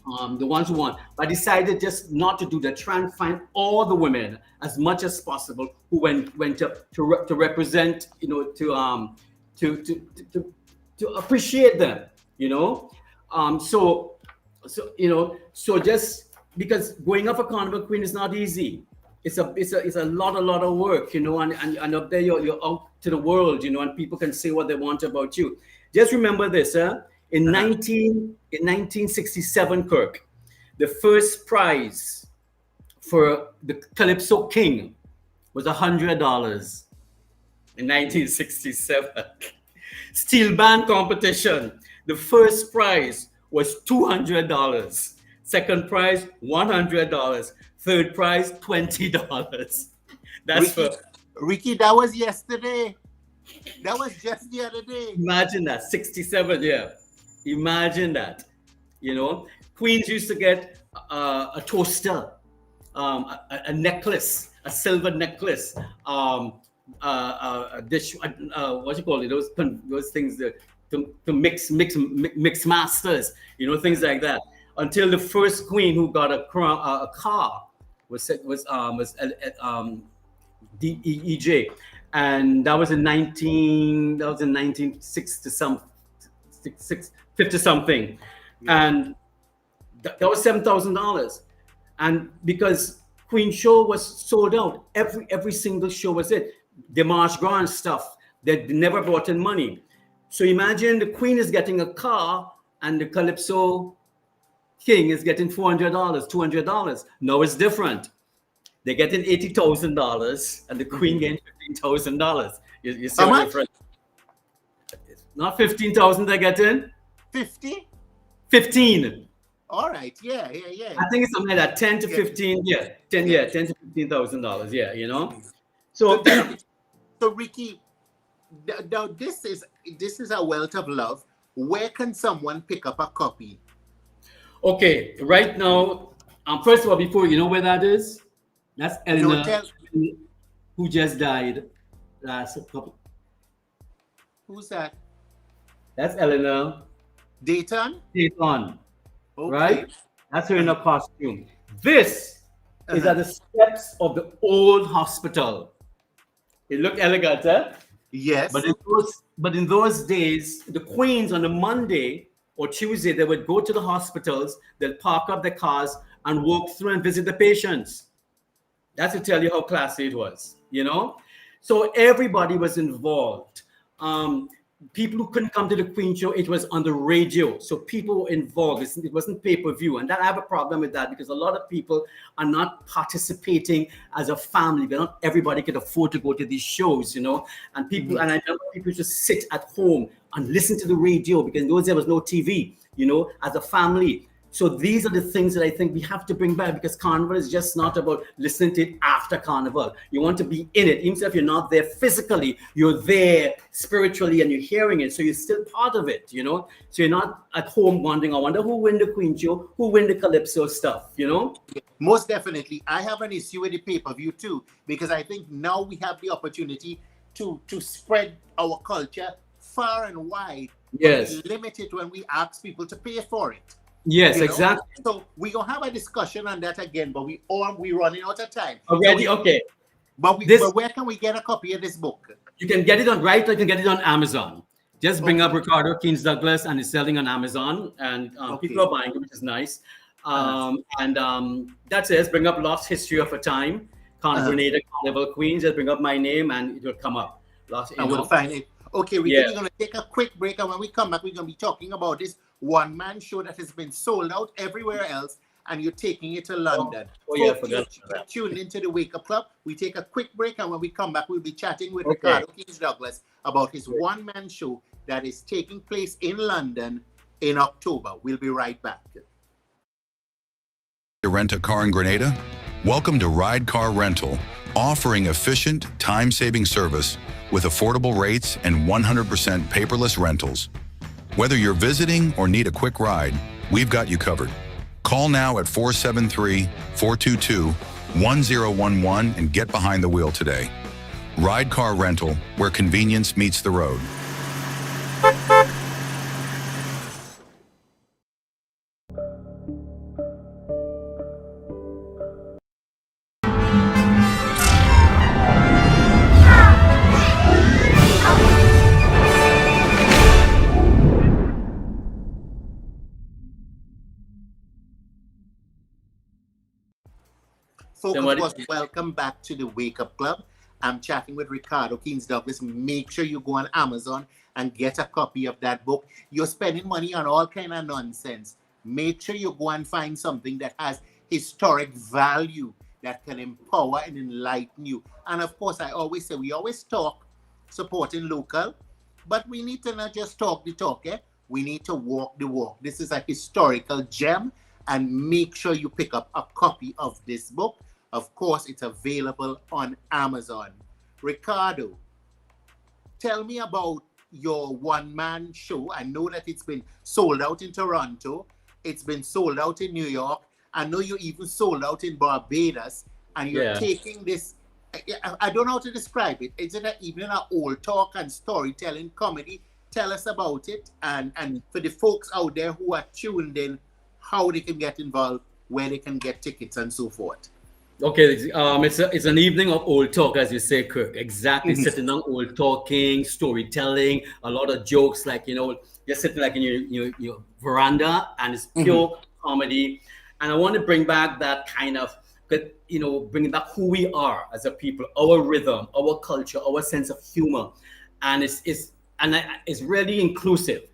ones who won. But I decided just not to do that. Try and find all the women as much as possible who went up to represent, to appreciate them, you know. So just because going up a Carnival Queen is not easy. It's a lot of work, you know, and up there you're out to the world, you know, and people can say what they want about you. Just remember this, in 1967, Kirk, the first prize for the Calypso King was $100 in 1967. Steel band competition, the first prize was $200. Second prize, $100. Third prize, $20. That's Ricky, Ricky, that was yesterday. That was just the other day. Imagine that, 67, yeah. Imagine that. You know, queens used to get a toaster, a necklace, a silver necklace, a dish, what do you call it? Those things that to mix masters, you know, things like that. Until the first queen who got a car was DEJ, and that was in 1960 50 something, and that was $7,000. And because Queen Show was sold out, every single show was it. The March Gras stuff, they never brought in money. So imagine the Queen is getting a car and the Calypso King is getting $400, $200. Now it's different. They're getting $80,000 and the Queen getting $15,000. You see what difference? It's not 15,000 they're getting. 50? 15. All right. Yeah. I think it's something like that. 10 to 15. Yeah. 10 to $15,000. Yeah. You know. So Ricky, now this is a wealth of love. Where can someone pick up a copy? Okay. Right now, first of all, before you know where that is, that's Eleanor, who just died last couple. Who's that? That's Eleanor. Dayton. Okay. Right? That's her in a costume. This is at the steps of the old hospital. It looked elegant, eh? Yes. But in those days, the queens on a Monday or Tuesday, they would go to the hospitals, they'll park up their cars and walk through and visit the patients. That's to tell you how classy it was, you know? So everybody was involved. People who couldn't come to the Queen Show, it was on the radio. So people were involved. It wasn't pay-per-view. And I have a problem with that because a lot of people are not participating as a family. Not everybody can afford to go to these shows, you know. And people, and I know people just sit at home and listen to the radio because in those days there was no TV, you know, as a family. So these are the things that I think we have to bring back because Carnival is just not about listening to it after Carnival. You want to be in it. Even if you're not there physically, you're there spiritually and you're hearing it. So you're still part of it, you know? So you're not at home wondering, I wonder who win the Queen Show, who win the Calypso stuff, you know? Most definitely. I have an issue with the pay-per-view too because I think now we have the opportunity to spread our culture far and wide. Yes. We limit it when we ask people to pay for it. Yes, exactly. So we're gonna have a discussion on that again, but we're running out of time. Already, so okay. But where can we get a copy of this book? You can get it on you can get it on Amazon. Just bring up Ricardo Douglas and it's selling on Amazon, and people are buying it, which is nice. That's it. Bring up Lost History of a Time, Grenada Carnival Queens. Just bring up my name and it will come up. We'll find it. Okay, we're going to take a quick break, and when we come back, we're going to be talking about this one-man show that has been sold out everywhere else, and you're taking it to London. Tune into the Wake Up Club. We take a quick break, and when we come back, we'll be chatting with Ricardo Douglas about his one-man show that is taking place in London in October. We'll be right back. To rent a car in Grenada? Welcome to Ride Car Rental, offering efficient, time-saving service with affordable rates and 100% paperless rentals. Whether you're visiting or need a quick ride, we've got you covered. Call now at 473-422-1011 and get behind the wheel today. Ride Car Rental, where convenience meets the road. Folks, of Somebody, course, welcome back to the Wake Up Club. I'm chatting with Ricardo Douglas. Make sure you go on Amazon and get a copy of that book. You're spending money on all kind of nonsense. Make sure you go and find something that has historic value that can empower and enlighten you. And of course, I always say, we always talk supporting local, but we need to not just talk the talk, eh? We need to walk the walk. This is a historical gem, and make sure you pick up a copy of this book. Of course, it's available on Amazon. Ricardo, tell me about your one-man show. I know that it's been sold out in Toronto. It's been sold out in New York. I know you even sold out in Barbados. And you're taking this, I don't know how to describe it. Is it even an old talk and storytelling comedy? Tell us about it. And for the folks out there who are tuned in, how they can get involved, where they can get tickets and so forth. okay, it's an evening of old talk, as you say, Kirk. Exactly, sitting down, old talking, storytelling, a lot of jokes, like, you're sitting like in your veranda, and it's pure comedy. And I want to bring back that kind of, bringing back who we are as a people, our rhythm, our culture, our sense of humor, and it's really inclusive.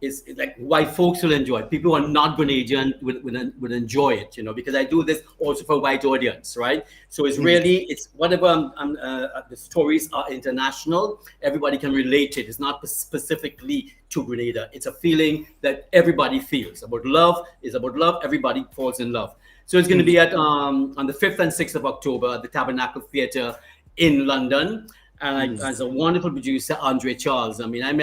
It's like white folks will enjoy it. People who are not Grenadian would enjoy it, because I do this also for white audience, right? So it's really, it's whatever the stories are international, everybody can relate to it. It's not specifically to Grenada. It's a feeling that everybody feels. About love, it's about love, everybody falls in love. So it's going to be at on the 5th and 6th of October at the Tabernacle Theatre in London. And as a wonderful producer, Andre Charles. I mean, I've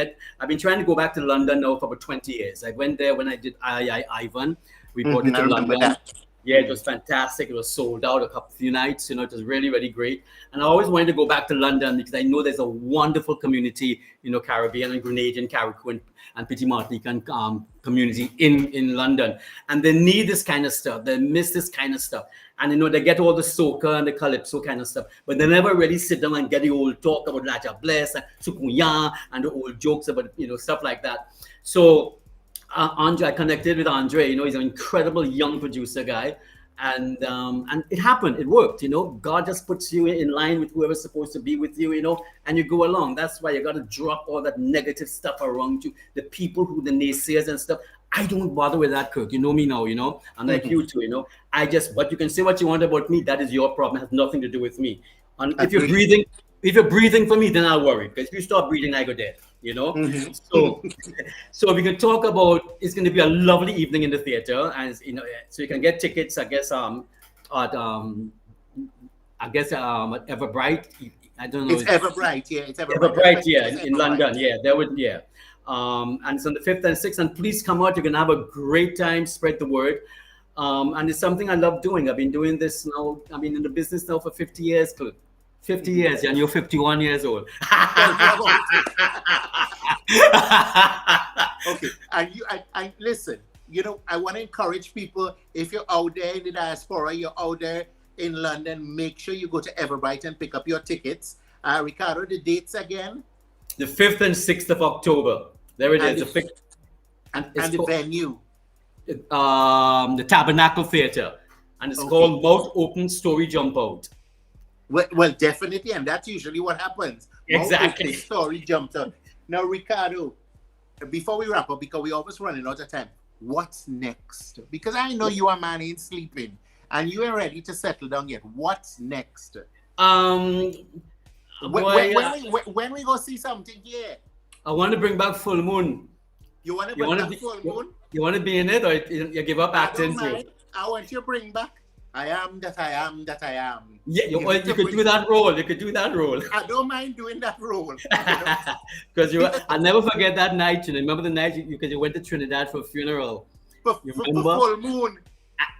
been trying to go back to London now for about 20 years. I went there when I did I Ivan. We brought it to London. That. Yeah, it was fantastic. It was sold out a few nights. It was really, really great. And I always wanted to go back to London because I know there's a wonderful community, Caribbean and Grenadian, Carriacou and Petit Martinican community in London. And they need this kind of stuff. They miss this kind of stuff. And, they get all the soca and the calypso kind of stuff. But they never really sit down and get the old talk about Laja Bless and Sukuya and the old jokes about, stuff like that. So Andre, I connected with Andre. He's an incredible young producer guy. And it happened. It worked, God just puts you in line with whoever's supposed to be with you, and you go along. That's why you got to drop all that negative stuff around you. The people who, the naysayers and stuff. I don't bother with that, Kirk. You know me now, I'm like you too, I just, what you can say what you want about me, that is your problem. It has nothing to do with me. And if you're breathing for me, then I'll worry. Because if you stop breathing, I go dead, So we can talk about, it's going to be a lovely evening in the theater. And, so you can get tickets, I guess, at Everbright. I don't know. It's Everbright, yeah. It's Everbright, yeah, in London, yeah. And it's on the 5th and 6th, and please come out. You're gonna have a great time. Spread the word, and it's something I love doing. I've been doing this now. I've been in the business now for 50 years, 50 years, and you're 51 years old. Okay, and listen. I want to encourage people. If you're out there in the diaspora, you're out there in London, make sure you go to Everbright and pick up your tickets. Ricardo, the dates again? The 5th and 6th of October. There it is. And the venue? The Tabernacle Theatre. And it's called Mouth Open Story Jump Out. Well, definitely. And that's usually what happens. Exactly. Mouth Open Story jumps out. Now, Ricardo, before we wrap up, because we're almost running out of time, what's next? Because I know you are man ain't sleeping. And you are ready to settle down yet. What's next? When we go see something here? I want to bring back Full Moon. You want to bring back Full Moon? You want to be in it, or you give up acting too? I want you to bring back I am that I am that I am. Yeah, you could do that role. You could do that role. I don't mind doing that role. Because I'll never forget that night. Remember the night because you went to Trinidad for a funeral. For Full Moon.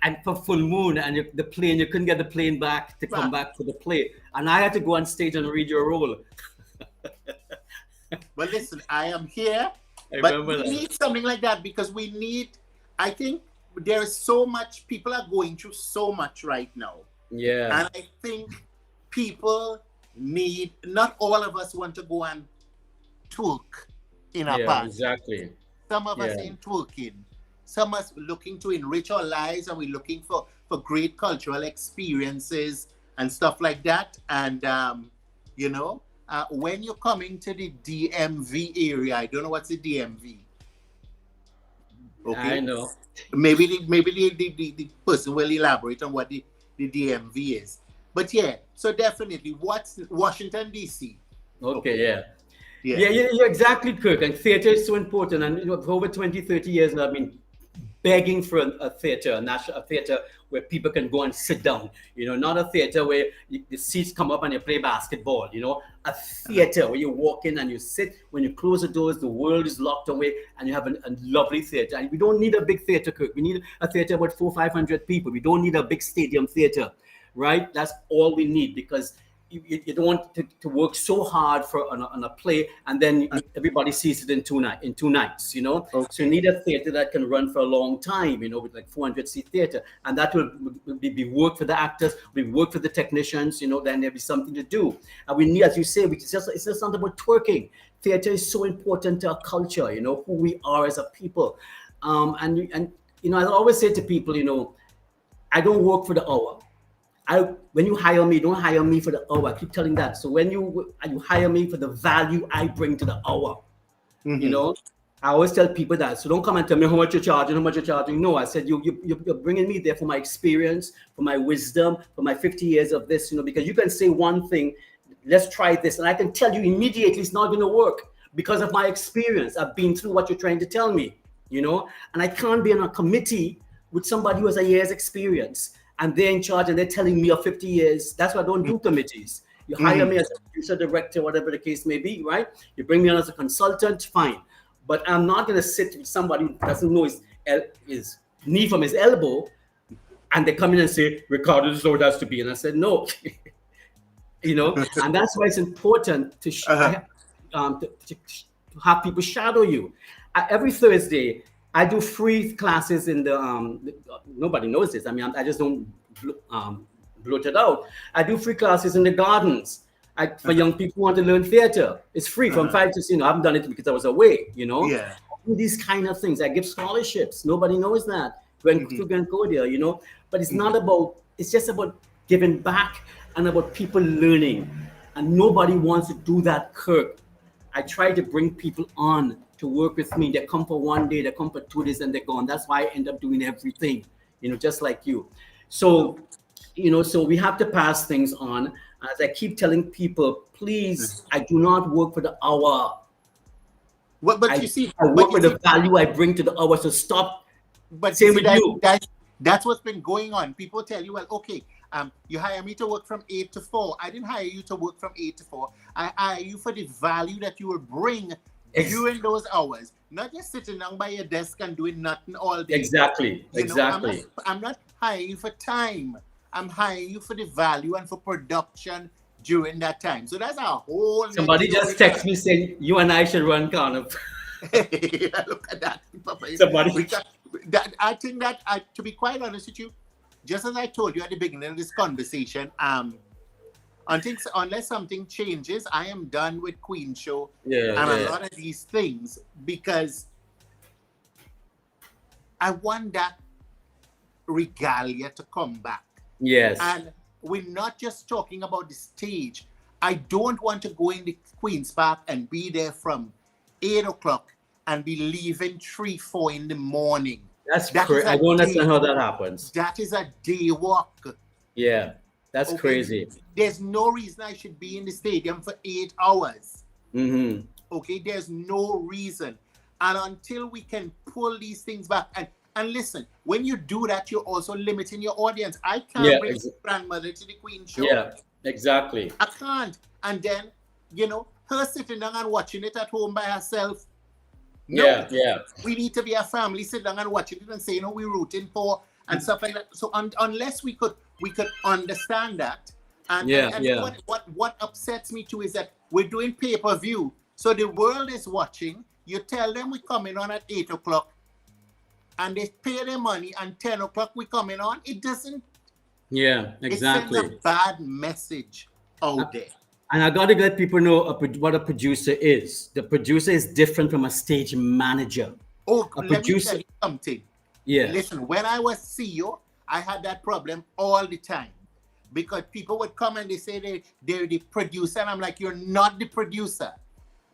And for Full Moon, and the plane, you couldn't get the plane back to come back for the play. And I had to go on stage and read your role. But listen, I am here. But we need something like that because I think there is so much, people are going through so much right now. Yeah. And I think people not all of us want to go and twerk in our past. Exactly. Some of us ain't twerking. Some of us looking to enrich our lives and we're looking for for great cultural experiences and stuff like that. And when you're coming to the DMV area, I don't know what's the DMV. Okay, I know. Maybe the person will elaborate on what the DMV is. But yeah, so definitely, what's Washington DC? Okay, yeah. You're exactly correct. And theater is so important. And for over 20, 30 years, I've been begging for a theater, a theater where people can go and sit down. Not a theater where the seats come up and you play basketball. A theater where you walk in and you sit. When you close the doors, the world is locked away, and you have a lovely theater. And we don't need a big theater, Kirk. We need a theater about 400-500 people. We don't need a big stadium theater, right? That's all we need, because you don't want to work so hard on a play and then everybody sees it in two nights. Okay. So you need a theater that can run for a long time, with like 400-seat theater, and that will be work for the actors, will be work for the technicians. Then there'll be something to do. And we need, as you say, it's just not about twerking. Theater is so important to our culture, who we are as a people. And I always say to people, I don't work for the hour. When you hire me, don't hire me for the hour. I keep telling that. So when you hire me for the value I bring to the hour, I always tell people that. So don't come and tell me how much you're charging. No, I said you're bringing me there for my experience, for my wisdom, for my 50 years of this. Because you can say one thing, let's try this, and I can tell you immediately it's not going to work because of my experience. I've been through what you're trying to tell me. And I can't be on a committee with somebody who has a year's experience, and they're in charge and they're telling me of 50 years. That's why I don't do committees. You hire me as a producer, director, whatever the case may be, right? You bring me on as a consultant, fine. But I'm not going to sit with somebody who doesn't know his knee from his elbow, and they come in and say, Ricardo, this is how it has to be. And I said, no. And that's why it's important to have people shadow you. Every Thursday, I do free classes in the, nobody knows this. I mean, I just don't bloat it out. I do free classes in the gardens for young people who want to learn theater. It's free from 5 to 6. I haven't done it because I was away, Yeah. I do these kind of things. I give scholarships. Nobody knows that. To Concordia, but it's not about, it's just about giving back and about people learning. And nobody wants to do that, Kirk. I try to bring people on to work with me. They come for 1 day, they come for 2 days, and they're gone. That's why I end up doing everything, just like you. So, so we have to pass things on. As I keep telling people, please, I do not work for the hour. But you see, I work for the value I bring to the hour. So stop. But same with you. That's what's been going on. People tell you, well, okay, you hire me to work from 8 to 4. I didn't hire you to work from 8 to 4. I hire you for the value that you will bring during those hours, not just sitting down by your desk and doing nothing all day. Exactly. I'm not hiring you for time. I'm hiring you for the value and for production during that time. So that's our whole. Somebody just text me saying you and I should run Carnival. Look at that. Somebody. I think that, to be quite honest with you, just as I told you at the beginning of this conversation, unless something changes, I am done with Queen Show and a lot of these things, because I want that regalia to come back. Yes. And we're not just talking about the stage. I don't want to go in the Queen's Park and be there from 8 o'clock and be leaving 3-4 in the morning. That's crazy. I don't understand how that happens. That is a day walk. Yeah, that's crazy. There's no reason I should be in the stadium for 8 hours. Okay, there's no reason. And until we can pull these things back, and listen, when you do that, you're also limiting your audience. I can't bring my grandmother to the Queen Show. Yeah, exactly. I can't. And then, her sitting down and watching it at home by herself. No, we need to be a family, sit down and watching it and say, we're rooting for and stuff like that. So unless we could understand that, and what upsets me too is that we're doing pay-per-view, so the world is watching. You tell them we're coming on at 8 o'clock, and they pay their money, and 10 o'clock we're coming on. It doesn't. Yeah, exactly. It sends a bad message out there. And I got to let people know what a producer is. The producer is different from a stage manager. Oh, let me tell you something. Yeah. Listen, when I was CEO, I had that problem all the time because people would come and they say they're the producer, and I'm like, you're not the producer.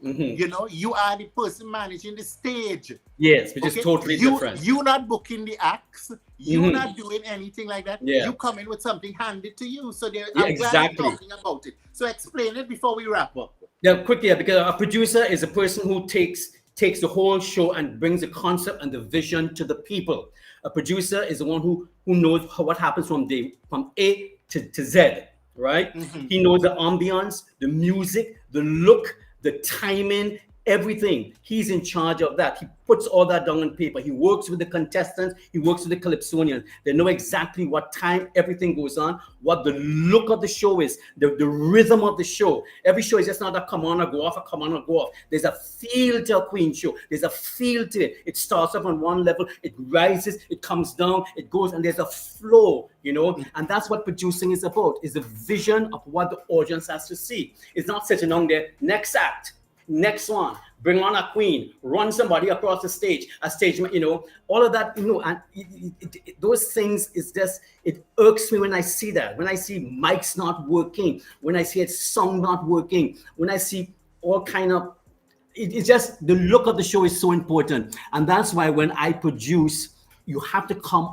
You know, you are the person managing the stage. Yes, which is totally different. You're not booking the acts. You're not doing anything like that. Yeah. You come in with something handed to you. So I'm glad you're talking about it. So explain it before we wrap up. Yeah, quickly, because a producer is a person who takes the whole show and brings the concept and the vision to the people. A producer is the one who knows what happens from A to Z, right? He knows the ambience, the music, the look, the timing, everything. He's in charge of that. He puts all that down on paper. He works with the contestants. He works with the calypsonians. They know exactly what time everything goes on, what the look of the show is, the rhythm of the show. Every show is just not a come on or go off, a come on or go off. There's a feel to a Queen show. There's a feel to it. It starts off on one level, it rises, it comes down, it goes, and there's a flow, you know. And that's what producing is about, is the vision of what the audience has to see. It's not sitting down there, next act, next one, bring on a queen, run somebody across the stage, a stage, you know, all of that, you know, and those things is just, it irks me when I see that, when I see mics not working, when I see a song not working, when I see all kind of, it's just, the look of the show is so important. And that's why when I produce, you have to come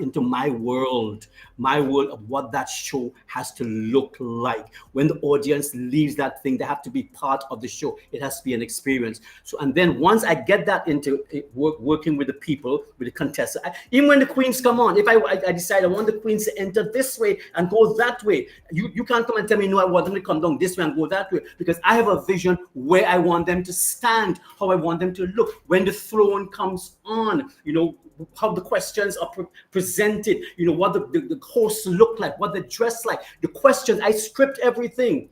into my world of what that show has to look like. When the audience leaves that thing, they have to be part of the show. It has to be an experience. So, and then once I get that into working with the people, with the contestants, even when the queens come on, if I decide I want the queens to enter this way and go that way, you can't come and tell me, no, I want them to come down this way and go that way, because I have a vision where I want them to stand, how I want them to look. When the throne comes on, you know, how the questions are presented, you know, what the hosts look like, what they dress like, the questions, I script everything.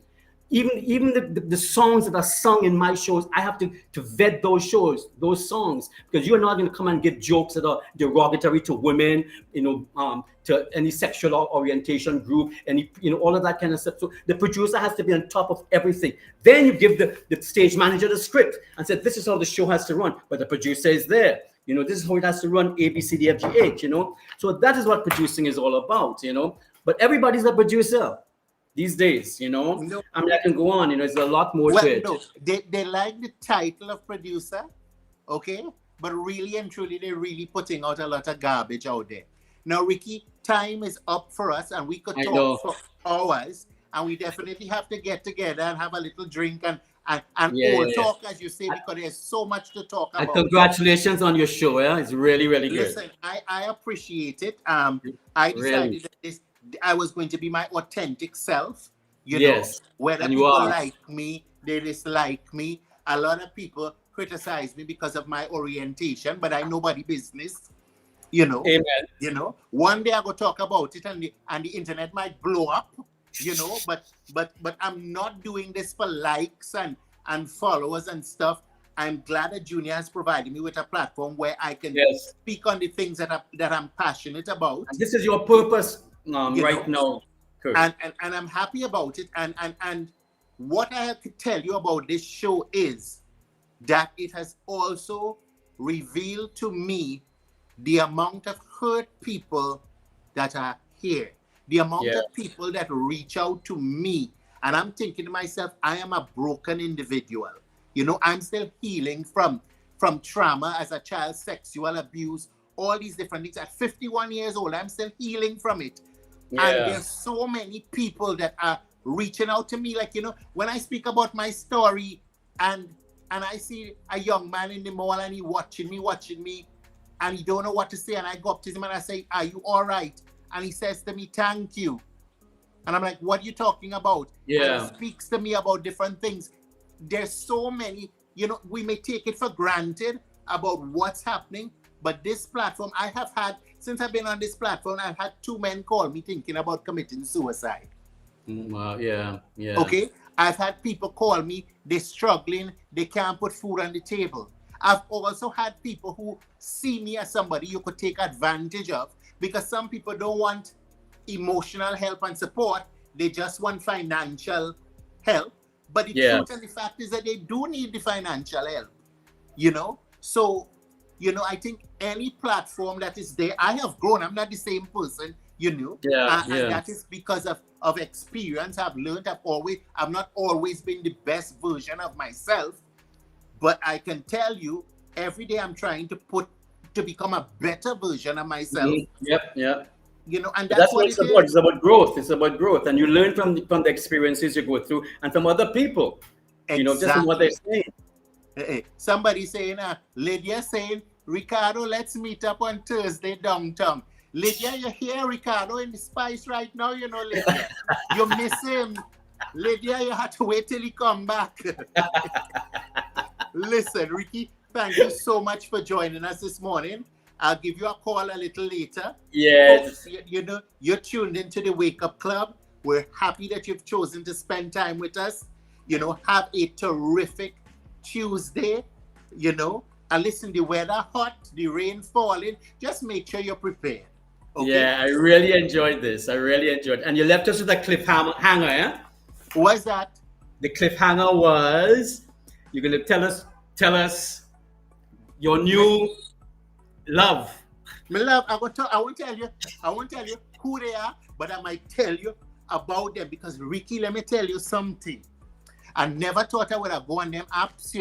Even the songs that are sung in my shows, I have to vet those songs, because you're not going to come and give jokes that are derogatory to women, you know, to any sexual orientation group, any, you know, all of that kind of stuff. So the producer has to be on top of everything. Then you give the stage manager the script and say, this is how the show has to run, but the producer is there. You know, this is how it has to run, A, B, C, D, F, G, H, you know. So that is what producing is all about, you know. But everybody's a producer these days, you know. No. I mean, I can go on, you know, there's a lot more to it. No, they like the title of producer, okay? But really and truly, they're really putting out a lot of garbage out there. Now, Ricky, time is up for us, and we could talk for hours, and we definitely have to get together and have a little drink and talk, as you say, because there's so much to talk about. And congratulations on your show, yeah? It's really, really good. Listen, I appreciate it. I decided that I was going to be my authentic self, you know, whether people like me, they dislike me. A lot of people criticize me because of my orientation, but I nobody business, you know. Amen. You know, one day I go talk about it, and the internet might blow up, you know, but I'm not doing this for likes and followers and stuff. I'm glad that Junior has provided me with a platform where I can speak on the things that I'm passionate about. And this is your purpose right now. And I'm happy about it. And what I have to tell you about this show is that it has also revealed to me the amount of hurt people that are here. The amount of people that reach out to me, and I'm thinking to myself, I am a broken individual. You know, I'm still healing from trauma as a child, sexual abuse, all these different things. At 51 years old, I'm still healing from it. Yeah. And there's so many people that are reaching out to me. Like, you know, when I speak about my story and I see a young man in the mall and he watching me, and he don't know what to say, and I go up to him and I say, are you all right? And he says to me, thank you. And I'm like, what are you talking about? Yeah. And he speaks to me about different things. There's so many, you know, we may take it for granted about what's happening, but this platform, I have had, since I've been on this platform, I've had 2 men call me thinking about committing suicide. Yeah. Okay? I've had people call me, they're struggling, they can't put food on the table. I've also had people who see me as somebody you could take advantage of, because some people don't want emotional help and support, they just want financial help. But the truth and the fact is that they do need the financial help, you know? So, I think any platform that is there, I have grown. I'm not the same person, And that is because of experience. I've learned. I've not always been the best version of myself, but I can tell you, every day I'm trying to become a better version of myself. Yep. And that's what it's about. It's about growth. It's about growth, and you learn from the experiences you go through and from other people. Exactly. Just from what they're saying. Somebody saying, Lydia saying, Ricardo, let's meet up on Thursday downtown. Lydia, you're here, Ricardo, in the Spice right now, Lydia. You miss him. Lydia, you have to wait till he come back. Listen, Ricky, thank you so much for joining us this morning. I'll give you a call a little later. Yes. You're tuned into the Wake Up Club. We're happy that you've chosen to spend time with us. Have a terrific Tuesday, and listen, the weather hot, the rain falling. Just make sure you're prepared. Okay? Yeah, I really enjoyed this. And you left us with a cliffhanger, eh? What was that? The cliffhanger was, you're going to tell us your new love. My love, I won't tell you who they are, but I might tell you about them, because Ricky, let me tell you something. I never thought I would have gone on them apps,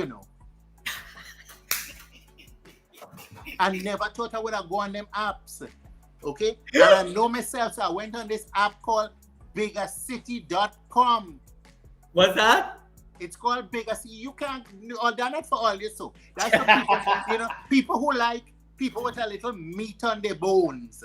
I never thought I would have gone on them apps. Okay? And I know myself, so I went on this app called biggercity.com. What's that? It's called Bigger City. You can't, they're not for all this, so that's for people, people who like people with a little meat on their bones.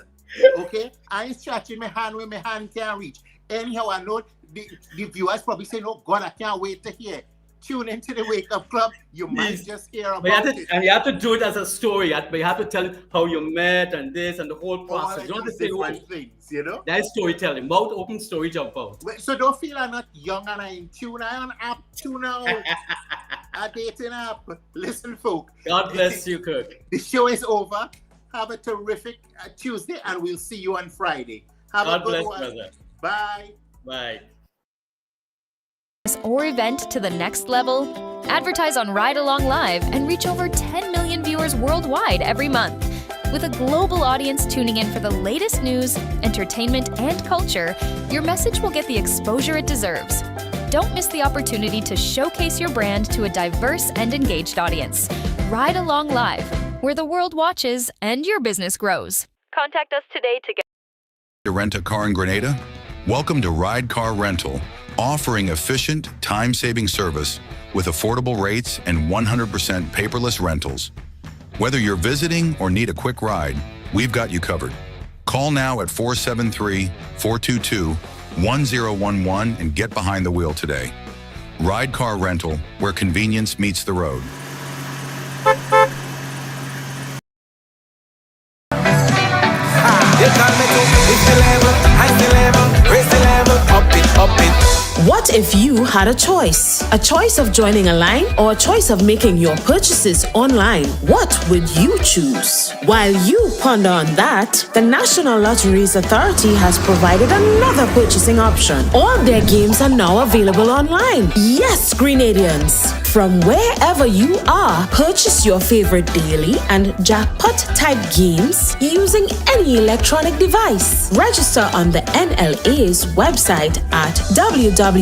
Okay? I ain't stretching my hand where my hand can't reach. Anyhow, I know the viewers probably saying, oh God, I can't wait to hear. Tune into the Wake Up Club. You might just hear about it. And you have to do it as a story. But you have to tell how you met and this and the whole process. You don't have to say different things, That's storytelling. Mouth open story jump out. So don't feel I'm not young and I'm in tune. I'm on app tune now. A dating app. Listen, folk. God bless you, Kirk. The show is over. Have a terrific Tuesday, and we'll see you on Friday. Have a good one. Brother. Bye. Bye. Or event to the next level? Advertise on Ride Along Live and reach over 10 million viewers worldwide every month. With a global audience tuning in for the latest news, entertainment, and culture, your message will get the exposure it deserves. Don't miss the opportunity to showcase your brand to a diverse and engaged audience. Ride Along Live, where the world watches and your business grows. Contact us today to get To rent a car in Grenada? Welcome to Ride Car Rental, offering efficient, time-saving service with affordable rates and 100% paperless rentals. Whether you're visiting or need a quick ride, we've got you covered. Call now at 473-422-1011 and get behind the wheel today. Ride Car Rental, where convenience meets the road. What if you had a choice? A choice of joining a line or a choice of making your purchases online? What would you choose? While you ponder on that, the National Lotteries Authority has provided another purchasing option. All their games are now available online. Yes, Grenadians! From wherever you are, purchase your favorite daily and jackpot-type games using any electronic device. Register on the NLA's website at www.nla.gd.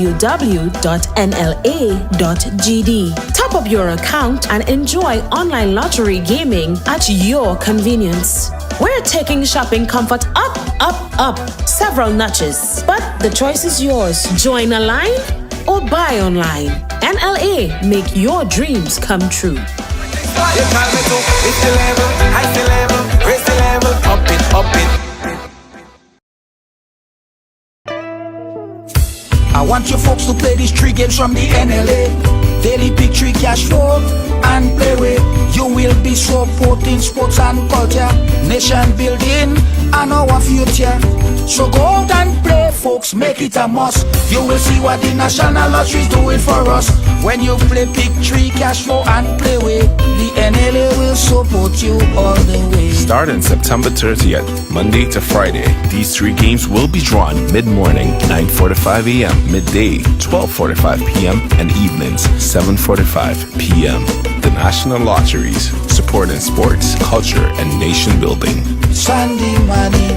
Top up your account and enjoy online lottery gaming at your convenience. We're taking shopping comfort up, up, up several notches. But the choice is yours. Join a line or buy online. NLA, make your dreams come true. I want you folks to play these 3 games from the NLA. Daily pick 3 cash flow and play with. You will be supporting sports and culture, nation building and our future. So go out and play, folks, make it a must. You will see what the National Lottery is doing for us. When you play pick 3 cash flow and play with, the NLA will support you all the way. starting September 30th, Monday to Friday. These 3 games will be drawn mid-morning, 9:45 a.m., midday, 12:45 p.m., and evenings, 7:45 p.m. The National Lotteries, supporting sports, culture, and nation building. Sunday, money,